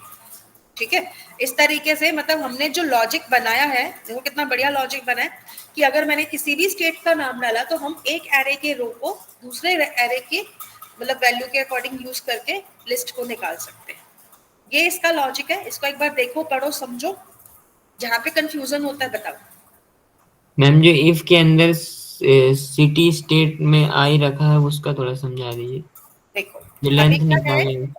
ठीक है। इस तरीके से मतलब हमने जो लॉजिक बनाया है, देखो कितना बढ़िया लॉजिक बना है कि अगर मैंने किसी भी स्टेट का नाम डाला तो हम एक एरे के रो को दूसरे एरे के मतलब वैल्यू के अकॉर्डिंग यूज करके लिस्ट को निकाल सकते हैं। ये इसका लॉजिक है, इसको एक बार देखो, पढ़ो, समझो, जहाँ पे कंफ्यूजन होता है बताओ। मैम जो इफ के अंदर सिटी स्टेट में आई रखा है उसका थोड़ा समझा दीजिए। देखो जो अभी लेंथ क्या है, निकालेंगे,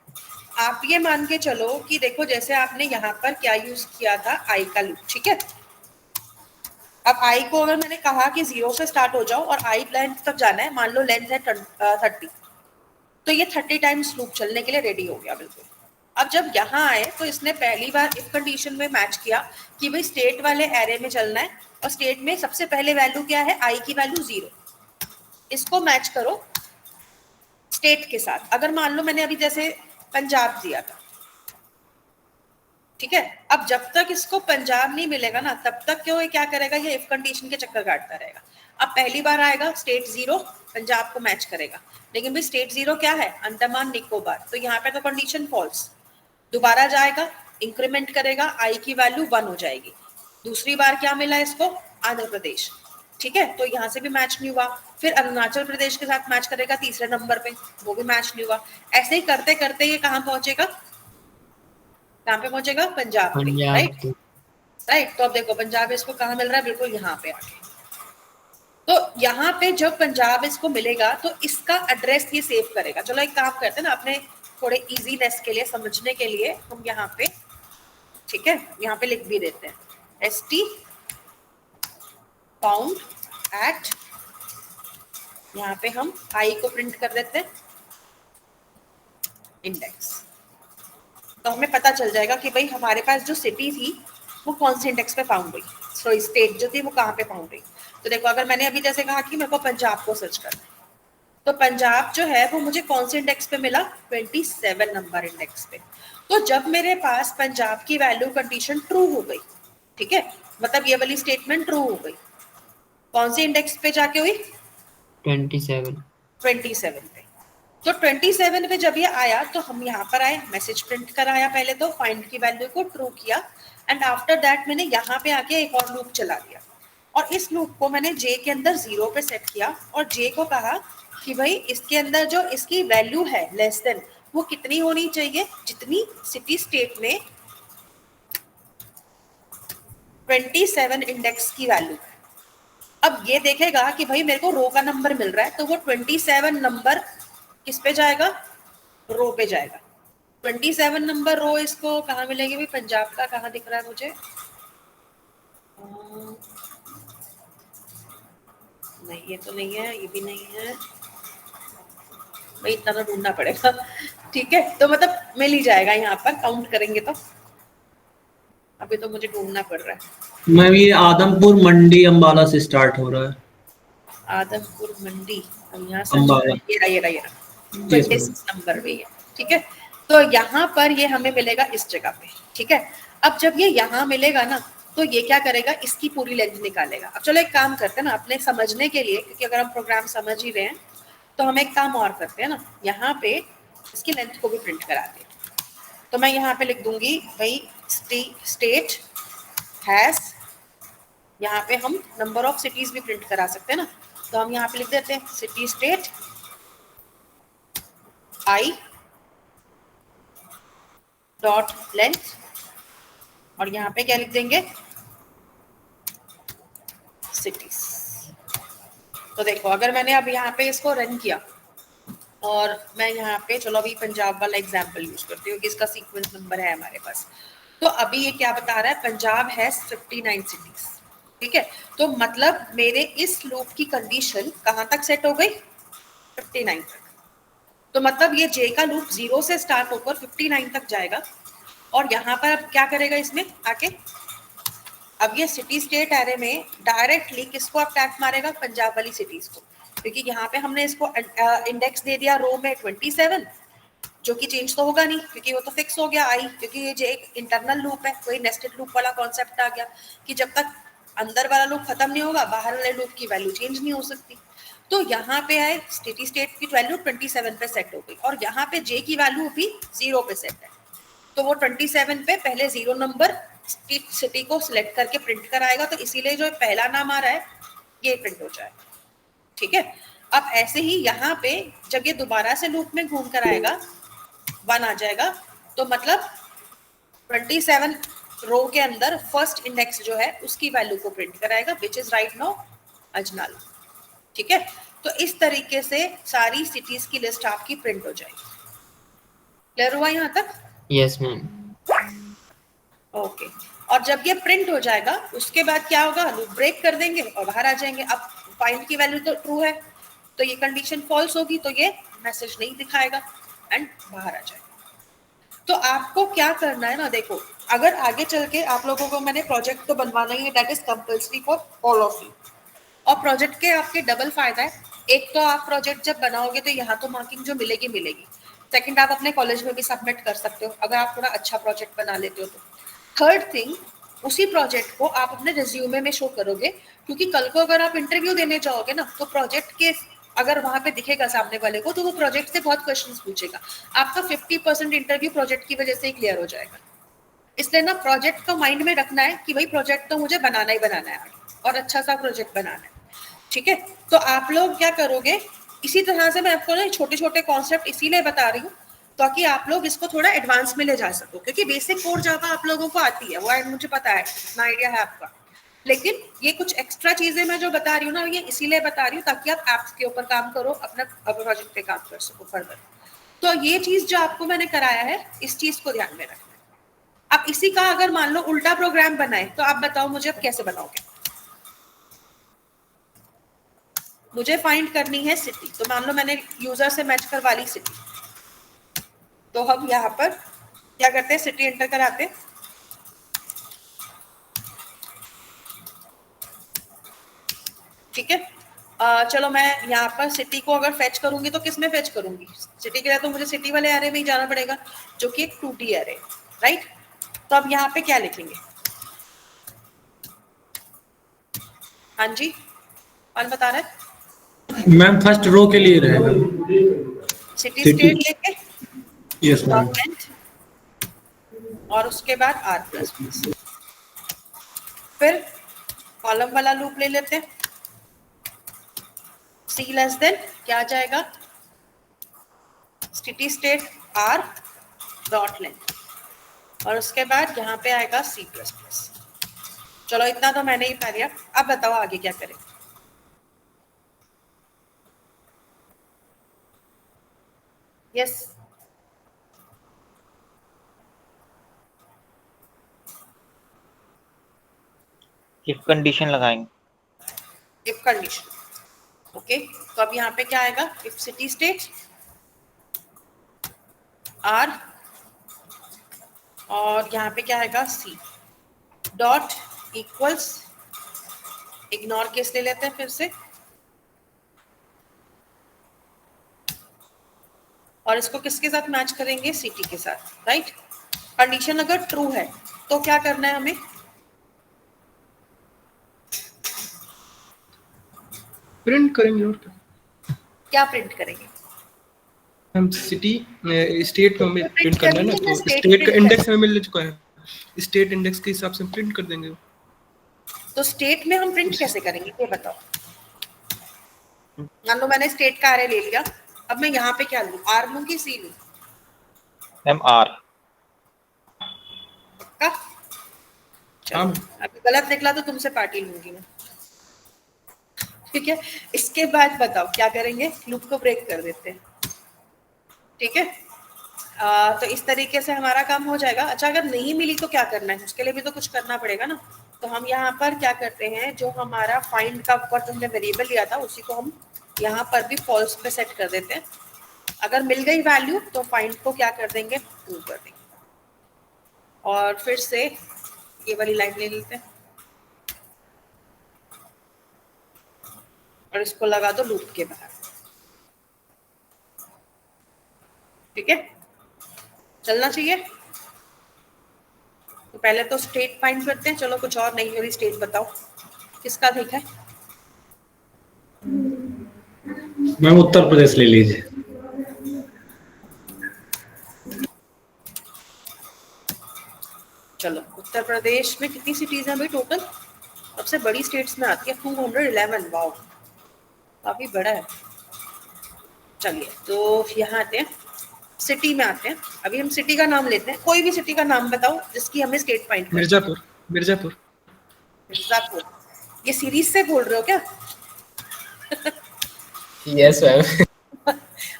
आप ये मान के चलो कि देखो जैसे आपने यहाँ पर क्या यूज किया था, आई का लूप, ठीक है। अब आई को अगर मैंने कहा कि 0 से स्टार्ट हो जाओ और आई लेंथ तक जाना है, मान लो लेंथ है 30, तो ये 30 टाइम्स लूप चलने के लिए रेडी हो गया बिल्कुल। अब जब यहाँ आए तो इसने पहली बार इफ कंडीशन में मैच किया कि भाई स्टेट वाले एरे में चलना है, और स्टेट में सबसे पहले वैल्यू क्या है, आई की वैल्यू 0, इसको मैच करो स्टेट के साथ। अगर मान लो मैंने अभी जैसे पंजाब दिया था, ठीक है। अब जब तक इसको पंजाब नहीं मिलेगा ना तब तक क्यों क्या करेगा, ये इफ कंडीशन के चक्कर काटता रहेगा। अब पहली बार आएगा स्टेट 0 पंजाब को मैच करेगा, लेकिन भाई स्टेट 0 क्या है, अंडमान निकोबार, तो यहाँ पे तो कंडीशन फॉल्स। दोबारा जाएगा, इंक्रीमेंट करेगा, आई की वैल्यू 1 हो जाएगी। दूसरी बार क्या मिला इसको, आंध्र प्रदेश, ठीक है, तो यहाँ से भी मैच नहीं हुआ। फिर अरुणाचल प्रदेश के साथ मैच करेगा तीसरे नंबर पे, वो भी मैच नहीं हुआ। ऐसे ही करते करते ये कहाँ पहुंचेगा, कहाँ पे पहुंचेगा, पंजाब पे, राइट राइट। तो अब देखो पंजाब इसको कहाँ मिल रहा है, बिल्कुल यहाँ पे आके। तो यहाँ पे जब पंजाब इसको मिलेगा तो इसका एड्रेस ये सेव करेगा। चलो एक काम करते हैं ना, अपने थोड़े इजीनेस के लिए, समझने के लिए हम यहाँ पे, ठीक है, यहाँ पे लिख भी देते हैं st फाउंड एट, यहाँ पे हम आई को प्रिंट कर देते हैं इंडेक्स। तो हमें पता चल जाएगा कि भाई हमारे पास जो सिटी थी वो कौन से इंडेक्स पे फाउंड हुई, सो स्टेट जो थी वो कहाँ पे फाउंड हुई। तो देखो अगर मैंने अभी जैसे कहा कि मेरे को पंजाब को सर्च करना है, तो पंजाब जो है वो मुझे कौन से इंडेक्स पे मिला, 27 नंबर इंडेक्स पे। तो जब मेरे पास पंजाब की वैल्यू कंडीशन ट्रू हो गई, ठीक है, मतलब ये वाली स्टेटमेंट ट्रू हो गई, कौन से इंडेक्स पे जाके हुई, 27 पे। तो 27 पे जब ये आया तो हम यहाँ पर आए, मैसेज प्रिंट कराया, पहले तो फाइंड की वैल्यू को ट्रू किया, एंड आफ्टर दैट मैंने यहाँ पे आके एक और लूप चला दिया, और इस लूप को मैंने जे के अंदर 0 पे सेट किया, और जे को कहा कि भाई इसके अंदर जो इसकी वैल्यू है लेस देन, वो कितनी होनी चाहिए, जितनी सिटी स्टेट में 27 इंडेक्स की वैल्यू है। अब ये देखेगा कि भाई मेरे को रो का नंबर मिल रहा है, तो वो 27 नंबर किस पे जाएगा, रो पे जाएगा। 27 नंबर रो इसको कहाँ मिलेगी भाई, पंजाब का कहाँ दिख रहा है मुझे, नहीं ये तो नहीं है, ये भी नहीं है भाई, इतना तो ढूंढना पड़ेगा। ठीक है, तो मतलब मिल ही जाएगा यहाँ पर, काउंट करेंगे तो। अभी तो मुझे ढूंढना पड़ रहा है। मैम ये आदमपुर मंडी अंबाला से स्टार्ट हो रहा है। आदमपुर मंडी, हम यहाँ सर्च अंबाला। करें, ये रहा Yes, 26 नंबर पे है, ठीक है। तो यहाँ पर ये हमें मिलेगा इस जगह पे, ठीक है। अब जब ये यहाँ मिलेगा ना, तो ये क्या करेगा, इसकी पूरी लेंथ निकालेगा। अब चलो एक काम करते हैं ना, अपने समझने के लिए, क्योंकि अगर हम प्रोग्राम समझ ही रहे हैं तो हम एक काम और करते हैं ना, यहाँ पे इसकी लेंथ को भी प्रिंट कराते हैं। तो मैं यहाँ पे लिख दूंगी भाई स्टेट हैज, यहाँ पे हम नंबर ऑफ सिटीज भी प्रिंट करा सकते हैं ना, तो हम यहाँ पे लिख देते हैं city state I dot length, और यहाँ पे क्या लिख देंगे, सिटीज। तो देखो अगर मैंने अब यहाँ पे इसको रन किया, और मैं यहाँ पे चलो अभी पंजाब वाला एग्जांपल यूज करती हूँ कि इसका सीक्वेंस नंबर है हमारे पास। तो अभी ये क्या बता रहा है, पंजाब है 59 सिटीज, ठीक है। तो मतलब मेरे इस लूप की कंडीशन कहाँ तक सेट हो गई, 59 तक। तो मतलब ये जे का लूप 0 से स्टार्ट होकर 59 तक जाएगा, और यहाँ पर अब क्या करेगा इसमें आके, अब ये सिटी स्टेट एरे में डायरेक्टली किसको अटैक मारेगा, पंजाब वाली सिटीज को, क्योंकि यहाँ पे हमने इसको इंडेक्स दे दिया रो में 27, जो कि चेंज तो होगा नहीं क्योंकि वो तो फिक्स हो गया आई, क्योंकि ये जो एक इंटरनल लूप है, कोई नेस्टेड लूप वाला कॉन्सेप्ट आ गया कि जब तक अंदर वाला लूप खत्म नहीं होगा बाहर वाले लूप की वैल्यू चेंज नहीं हो सकती। तो यहाँ पे आए सिटी स्टेट की वैल्यू 27 पे सेट हो गई, और यहाँ पे जे की वैल्यू भी 0 पे सेट है, तो वो 27 पे पहले 0 नंबर सिटी को सिलेक्ट करके प्रिंट कराएगा, तो इसीलिए जो पहला नाम आ रहा है ये प्रिंट हो जाएगा, ठीक है। अब ऐसे ही यहाँ पे जब ये दोबारा से लूप में घूम कर आएगा 1 आ जाएगा, तो मतलब 27 रो के अंदर फर्स्ट इंडेक्स जो है उसकी वैल्यू को प्रिंट कराएगा, which is right now Ajnala, ठीक है। तो इस तरीके से सारी सिटीज की लिस्ट आपकी प्रिंट हो जाएगी। क्लियर हुआ यहाँ तक? Yes ma'am. ओके, और जब ये प्रिंट हो जाएगा उसके बाद क्या होगा, लूप ब्रेक कर देंगे और बाहर आ जाएंगे। अब फाइंड की वैल्यू तो ट्रू है, तो ये कंडीशन फॉल्स होगी, तो ये मैसेज नहीं दिखाएगा एंड बाहर आ जाएगा। तो आपको क्या करना है ना, देखो अगर आगे चल के आप लोगों को मैंने प्रोजेक्ट तो बनवाना ही है, that is compulsory for all of you. और प्रोजेक्ट के आपके डबल फायदा है, एक तो आप प्रोजेक्ट जब बनाओगे तो यहाँ तो मार्किंग जो मिलेगी मिलेगी, सेकंड आप अपने कॉलेज में भी सबमिट कर सकते हो अगर आप थोड़ा अच्छा प्रोजेक्ट बना लेते हो तो। थर्ड थिंग, उसी प्रोजेक्ट को आप अपने रिज्यूमे में शो करोगे, क्योंकि कल को अगर आप इंटरव्यू देने जाओगे ना, तो प्रोजेक्ट के अगर वहां पे दिखेगा सामने वाले को, तो वो प्रोजेक्ट से बहुत क्वेश्चंस पूछेगा, आपका 50% इंटरव्यू प्रोजेक्ट की वजह से ही क्लियर हो जाएगा। इसलिए ना प्रोजेक्ट को माइंड में रखना है कि भाई प्रोजेक्ट तो मुझे बनाना ही बनाना है और अच्छा सा प्रोजेक्ट बनाना है, ठीक है। तो आप लोग क्या करोगे, इसी तरह से मैं आपको ना छोटे छोटे कॉन्सेप्ट इसीलिए बता रही हूँ ताकि आप लोग इसको थोड़ा एडवांस में ले जा सको, क्योंकि बेसिक कोड जावा आप लोगों को आती है, वो मुझे पता है, ना आइडिया है आपका, लेकिन ये कुछ एक्स्ट्रा चीजें मैं जो बता रही हूँ ना, ये इसीलिए बता रही हूँ ताकि आप एप्स के ऊपर काम करो, अपना प्रोजेक्ट पे काम कर सको फर्दर। तो ये चीज जो आपको मैंने कराया है, इस चीज को ध्यान में रखना है। अब इसी का अगर मान लो उल्टा प्रोग्राम बनाए, तो आप बताओ मुझे अब कैसे बनाओगे। मुझे फाइंड करनी है सिटी, तो मान लो मैंने यूजर से मैच करवा ली सिटी, तो हम यहाँ पर क्या करते हैं, सिटी एंटर कराते हैं, ठीक है। चलो मैं यहाँ पर सिटी को अगर फेच करूंगी तो किस में फेच करूंगी? सिटी के लिए तो मुझे सिटी वाले एरे में ही जाना पड़ेगा, जो कि एक 2D एरे, राइट? तो अब यहाँ पे क्या लिखेंगे? हाँ जी, कौन बता रहा है? मैम फर्स्ट रो के लिए रहेगा सिटी City. स्टेट लेके यस मैम। और उसके बाद r प्लस प्लस, फिर कॉलम वाला लूप ले लेते हैं। c लेस देन क्या आ जाएगा? City state r dot length, और उसके बाद यहाँ पे आएगा c प्लस प्लस। चलो इतना तो मैंने ही पा दिया, अब बताओ आगे क्या करें? यस, इफ कंडीशन लगाएंगे। If condition, okay. तो अब यहाँ पे क्या आएगा? इफ सिटी स्टेट r, और यहाँ पे क्या आएगा? c dot equals, ignore case ले लेते हैं फिर से, और इसको किसके साथ मैच करेंगे? सिटी के साथ, राइट? कंडीशन अगर ट्रू है तो क्या करना है हमें? प्रिंट करेंगे और क्या प्रिंट करेंगे? हम सिटी स्टेट को हमें प्रिंट करना है ना, तो state स्टेट का print इंडेक्स हमें मिल चुका है, स्टेट इंडेक्स के हिसाब से प्रिंट कर देंगे। तो स्टेट में हम प्रिंट कैसे करेंगे ये बताओ? मान लो मैंने स्टेट का एरे ले लिया, अब मैं यहाँ पे क्या लूँ? r लूँ कि c लूँ? Ma'am R. पक्का? चलो, अभी गलत निकला तो तुमसे पार्टी लूंगी मैं, ठीक है? इसके बाद बताओ क्या करेंगे? लूप को ब्रेक कर देते हैं, ठीक है? तो इस तरीके से हमारा काम हो जाएगा। अच्छा, अगर नहीं मिली तो क्या करना है? उसके लिए भी तो कुछ करना पड़ेगा ना। तो हम यहाँ पर क्या करते हैं, जो हमारा फाइंड का ऊपर तुमने वेरिएबल लिया था उसी को हम यहाँ पर भी फॉल्स पे सेट कर देते हैं। अगर मिल गई वैल्यू तो फाइंड को क्या कर देंगे? ट्रू कर देंगे। और फिर से ये वाली लाइन ले लेते हैं और इसको लगा दो लूप के बाहर, ठीक है? चलना चाहिए। तो पहले तो स्टेट फाइंड करते हैं। चलो कुछ और नहीं वाली स्टेट बताओ, किसका ठीक है? मैम उत्तर प्रदेश ले लीजिए। चलो, उत्तर प्रदेश में कितनी सिटीज हैं भाई टोटल? सबसे बड़ी स्टेट्स में आती है 211। वाओ, काफी बड़ा है। चलिए, तो यहाँ आते हैं, सिटी में आते हैं। अभी हम सिटी का नाम लेते हैं। कोई भी सिटी का नाम बताओ जिसकी हमें स्टेट फाइंड करनी है। मिर्जापुर। मिर्जापुर। मिर्जापुर। ये सीरीज से बोल रहे हो क्या? Yes ma'am.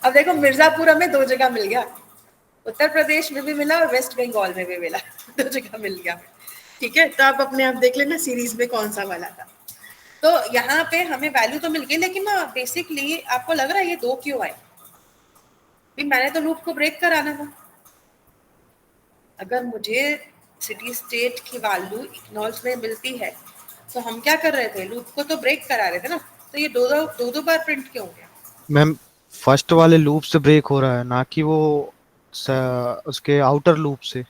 अब देखो, मिर्जापुर हमें दो जगह मिल गया, उत्तर प्रदेश में भी मिला और वेस्ट बंगाल में भी मिला, दो जगह मिल गया, ठीक है? तो आप अपने आप देख लेना सीरीज में कौन सा वाला था। तो यहाँ पे हमें वैल्यू तो मिल गई, लेकिन ना बेसिकली आपको लग रहा है ये दो क्यों आए? मैंने तो लूप को ब्रेक कराना था। अगर मुझे सिटी स्टेट की वैल्यू इग्नोर्स में मिलती है तो हम क्या कर रहे थे? लूप को तो ब्रेक करा रहे थे ना। तो ये दो बार प्रिंट क्यों हो गया? मैम फर्स्ट वाले लूप से ब्रेक हो रहा है, ना कि वो उसके आउटर लूप से।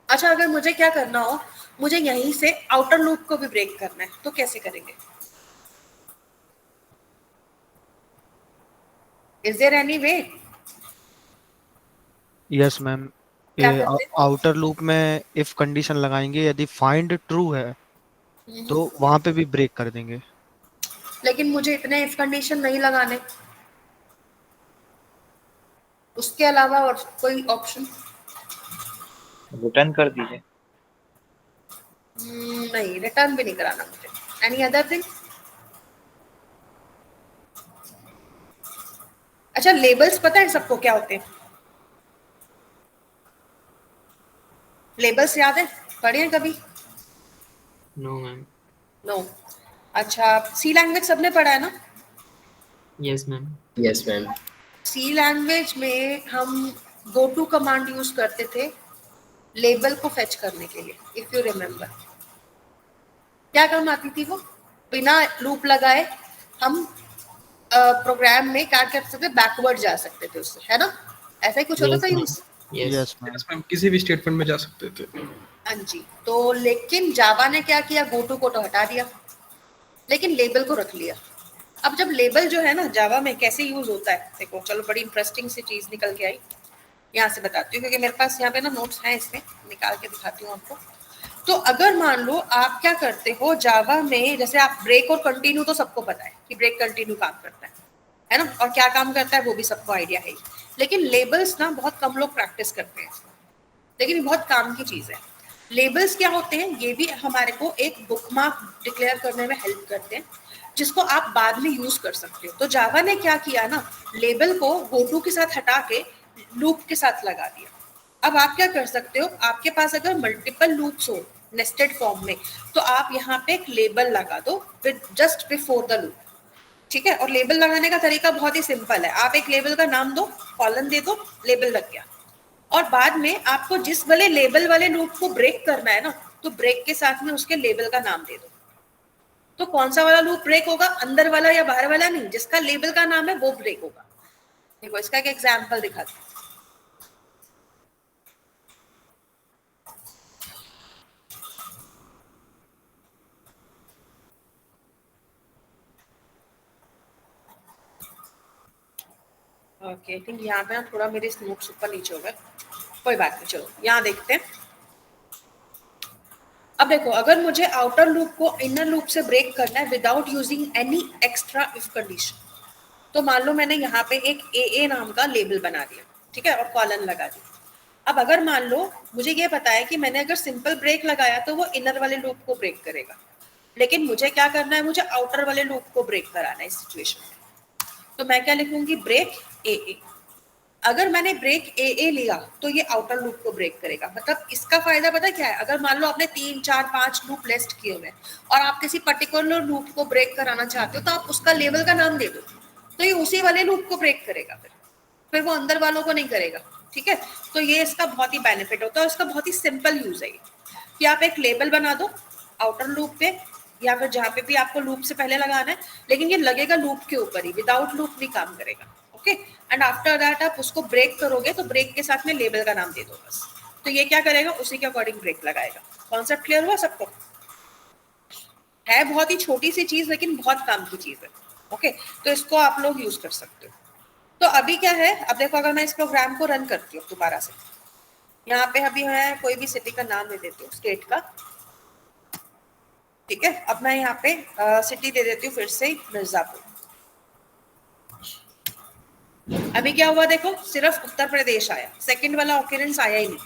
अच्छा, अगर मुझे क्या करना हो, मुझे यहीं से आउटर लूप को भी ब्रेक करना है, तो कैसे करेंगे? Is there any way? Yes ma'am, outer loop में इफ कंडीशन लगाएंगे, यदि फाइंड ट्रू है तो वहां पे भी ब्रेक कर देंगे। लेकिन मुझे इतने इफ कंडीशन नहीं लगाने, उसके अलावा और कोई ऑप्शन? रिटर्न कर दीजिए। नहीं, रिटर्न भी नहीं कराना मुझे। Any other thing? अच्छा, लेबल्स पता है सबको क्या होते हैं? लेबल्स याद है? पढ़े हैं कभी? No ma'am. नो। अच्छा, सी लैंग्वेज सबने पढ़ा है ना? Yes ma'am. Yes ma'am. C language में हम गो टू कमांड यूज करते थे लेबल को फेच करने के लिए, इफ यू रिमेम्बर। क्या काम आती थी वो? बिना लूप लगाए हम प्रोग्राम में क्या कर सकते, बैकवर्ड जा सकते थे उससे, है ना? ऐसा ही कुछ होता था use. Yes yes ma'am. Yes ma'am, किसी भी स्टेटमेंट में जा सकते थे। हाँ जी। तो लेकिन जावा ने क्या किया, गोटू को तो हटा दिया, लेकिन लेबल को रख लिया। अब जब लेबल जो है ना जावा में कैसे यूज होता है, देखो चलो बड़ी इंटरेस्टिंग सी चीज निकल के आई, यहाँ से बताती हूँ, क्योंकि मेरे पास यहाँ पे ना नोट्स हैं, इसमें निकाल के दिखाती हूँ आपको। तो अगर मान लो आप क्या करते हो जावा में, जैसे आप ब्रेक और कंटिन्यू तो सबको पता है कि ब्रेक कंटिन्यू काम करता है ना, और क्या काम करता है वो भी सबको आइडिया है, लेकिन लेबल्स ना बहुत कम लोग प्रैक्टिस करते हैं, लेकिन ये बहुत काम की चीज है। लेबल्स क्या होते हैं, ये भी हमारे को एक बुकमार्क डिक्लेयर करने में हेल्प करते हैं, जिसको आप बाद में यूज कर सकते हो। तो जावा ने क्या किया ना, लेबल को गोटू के साथ हटा के लूप के साथ लगा दिया। अब आप क्या कर सकते हो, आपके पास अगर मल्टीपल लूप्स हो नेस्टेड फॉर्म में, तो आप यहाँ पे एक लेबल लगा दो with just before the loop, ठीक है? और लेबल लगाने का तरीका बहुत ही सिंपल है, आप एक लेबल का नाम दो, कॉलन दे दो, लेबल लग गया। और बाद में आपको जिस वाले लेबल वाले लूप को ब्रेक करना है ना, तो ब्रेक के साथ में उसके लेबल का नाम दे दो। तो कौन सा वाला लूप ब्रेक होगा, अंदर वाला या बाहर वाला नहीं, जिसका लेबल का नाम है वो ब्रेक होगा। देखो इसका एक एग्जाम्पल दिखाती हूँ। ओके, आई थिंक यहाँ पे ना थोड़ा मेरे नोट्स ऊपर नीचे हो गए, कोई बात नहीं, चलो यहाँ देखते हैं। अब देखो, अगर मुझे आउटर लूप को इनर लूप से ब्रेक करना है without using any extra if condition, तो मान लो मैंने यहाँ पे एक ए नाम का लेबल बना दिया, ठीक है, और कॉलन लगा दिया। अब अगर मान लो मुझे ये पता है कि मैंने अगर सिंपल ब्रेक लगाया तो वो इनर वाले लूप को ब्रेक करेगा, लेकिन मुझे क्या करना है, मुझे आउटर वाले लूप को ब्रेक कराना है इस सिचुएशन में। तो मैं क्या लिखूंगी, ब्रेक ए। अगर मैंने ब्रेक ए लिया तो ये आउटर लूप को ब्रेक करेगा। मतलब इसका फायदा पता क्या है, अगर मान लो आपने 3, 4, 5 लूप लिस्ट किए हुए और आप किसी पर्टिकुलर लूप को ब्रेक कराना चाहते हो, तो आप उसका लेबल का नाम दे दो, तो ये उसी वाले लूप को ब्रेक करेगा, फिर वो अंदर वालों को नहीं करेगा, ठीक है? तो ये इसका बहुत ही बेनिफिट होता है, इसका बहुत ही सिंपल यूज है कि आप एक लेबल बना दो आउटर लूप पे, या फिर जहाँ पे भी आपको लूप से पहले लगाना है, लेकिन ये लगेगा लूप के ऊपर ही, विदाउट लूप नहीं काम करेगा, ओके? एंड आफ्टर दैट आप उसको ब्रेक करोगे तो ब्रेक के साथ में लेबल का नाम दे दो बस, तो ये क्या करेगा, उसी के अकॉर्डिंग ब्रेक लगाएगा। कॉन्सेप्ट क्लियर हुआ सबको? है बहुत ही छोटी सी चीज, लेकिन बहुत काम की चीज है, ओके? तो इसको आप लोग यूज कर सकते हो। तो अभी क्या है, अब देखो अगर मैं इस प्रोग्राम को रन करती हूँ दोबारा से, यहाँ पे अभी मैं कोई भी सिटी का नाम दे देती हूँ, स्टेट का, ठीक है? अब मैं यहाँ पे सिटी दे देती हूँ फिर से मिर्जापुर। अभी क्या हुआ देखो, सिर्फ उत्तर प्रदेश आया, सेकंड वाला ऑकरेंस आया ही नहीं।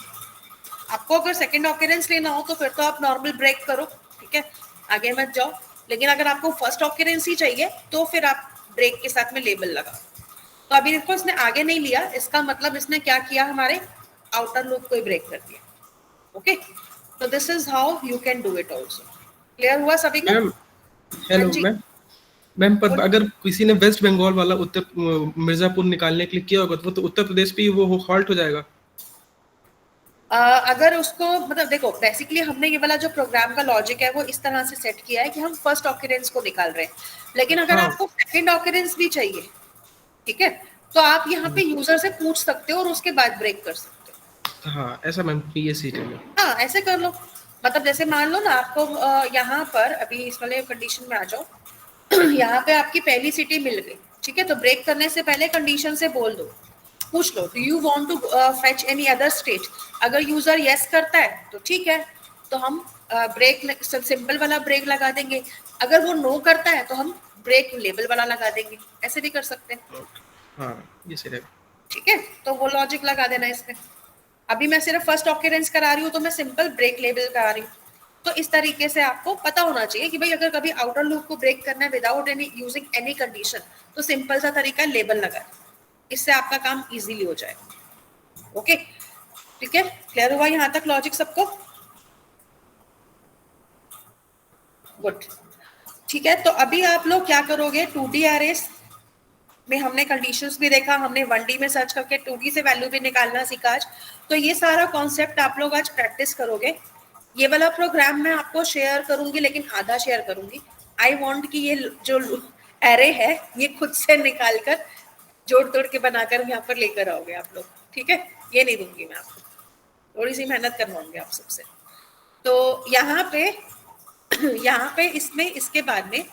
आपको अगर सेकंड ऑकरेंस लेना हो तो फिर तो आप नॉर्मल ब्रेक करो, ठीक है, आगे मत जाओ। लेकिन अगर आपको फर्स्ट ऑकरेंस ही चाहिए तो फिर आप ब्रेक के साथ में लेबल लगाओ। तो अभी देखो इसने आगे नहीं लिया, इसका मतलब इसने क्या किया, हमारे आउटर लूप को ही ब्रेक कर दिया, ओके? तो this is how you can do it also. Clear हुआ सभी को? मैम हेलो मैम पर अगर किसी ने वेस्ट बंगाल वाला उत्तर मिर्जापुर निकालने के लिए किया होगा तो वो तो उत्तर प्रदेश पे ही वो हॉल्ट हो जाएगा। अगर उसको, मतलब देखो बेसिकली हमने ये वाला जो प्रोग्राम का लॉजिक है वो इस तरह से सेट किया है कि हम फर्स्ट ऑकरेंस को निकाल रहे हैं, लेकिन अगर आपको सेकंड ऑकरेंस भी चाहिए, ठीक है, तो आप यहाँ पे यूजर से पूछ सकते हो और उसके बाद ब्रेक कर सकते हो। हाँ ऐसा मैम, ये सीट है। हाँ ऐसे कर लो, मतलब जैसे मान लो ना आपको यहाँ पर अभी इस वाले कंडीशन में आ जाओ, यहाँ पे आपकी पहली सिटी मिल गई, ठीक है, तो ब्रेक करने से पहले कंडीशन से बोल दो, पूछ लो do you want to fetch any other state. अगर यूजर यस करता है तो ठीक है, तो हम ब्रेक सिंपल वाला ब्रेक लगा देंगे। अगर वो नो करता है तो हम ब्रेक लेबल वाला लगा देंगे, ऐसे भी कर सकते हैं। हाँ ये सही है, ठीक है, तो वो लॉजिक लगा देना इसमें। अभी मैं सिर्फ फर्स्ट ऑकरेंस करा रही हूँ तो मैं सिंपल ब्रेक लेबल करा रही हूँ। तो इस तरीके से आपको पता होना चाहिए कि भाई अगर कभी आउटर लूप को ब्रेक करना है without any using any condition, तो सिंपल सा तरीका है लेबल लगाए, इससे आपका काम इजीली हो जाएगा। ओके ठीक है, क्लियर हुआ यहाँ तक लॉजिक सबको? गुड, ठीक है। तो अभी आप लोग क्या करोगे, 2D एरेस में हमने कंडीशंस भी देखा, हमने 1D में सर्च करके 2D से वैल्यू भी निकालना सीखा आज। तो ये सारा कॉन्सेप्ट आप लोग आज प्रैक्टिस करोगे। ये वाला प्रोग्राम मैं आपको शेयर करूंगी, लेकिन आधा शेयर करूंगी। आई वांट कि ये जो एरे है, ये खुद से निकाल कर जोड़ तोड़ के बनाकर यहाँ पर लेकर आओगे आप लोग, ठीक है? ये नहीं दूंगी मैं आपको, थोड़ी सी मेहनत करवाऊंगी आप सबसे। तो यहाँ पे इसमें इसके बाद में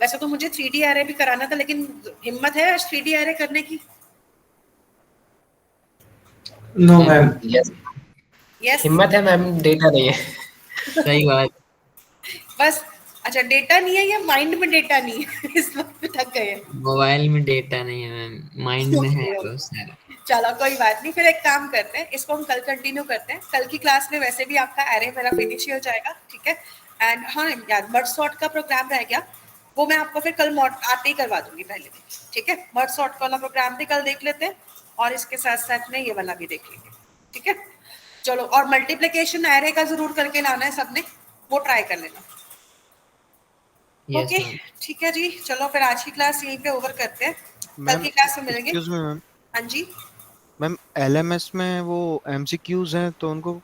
वैसे तो मुझे 3D एरे भी कराना था, लेकिन हिम्मत है आज 3D एरे करने की? No ma'am. यस यस, हिम्मत है मैम, डेटा नहीं है। सही बात। बस अच्छा डेटा नहीं है या माइंड में डेटा नहीं है? इस वक्त पे थक गए हैं। मोबाइल में डेटा नहीं है मैम, माइंड में है बहुत सारा। चलो कोई बात नहीं, फिर एक काम करते हैं, इसको हम कल कंटिन्यू करते हैं। कल की क्लास में वैसे भी आपका एरे मेरा फिनिश ही हो जाएगा, ठीक है? एंड हाँ यार, मर्ज सॉर्ट का प्रोग्राम रह गया, वो मैं आपको फिर कल आते ही करवा दूंगी पहले दिन, ठीक है? मर्ज सॉर्ट वाला प्रोग्राम भी कल देख लेते हैं और इसके साथ साथ में ये वाला भी देख लेंगे, ठीक है? चलो, और मल्टीप्लिकेशन एरे का जरूर करके लाना है सबने, वो ट्राई कर लेना। ओके, ठीक है जी, चलो फिर आज की क्लास यहीं पे ओवर करते हैं, कल की क्लास में मिलेंगे। एक्सक्यूज मी मैम, हाँ जी, मैम एलएमएस में वो एमसीक्यूज हैं तो उनको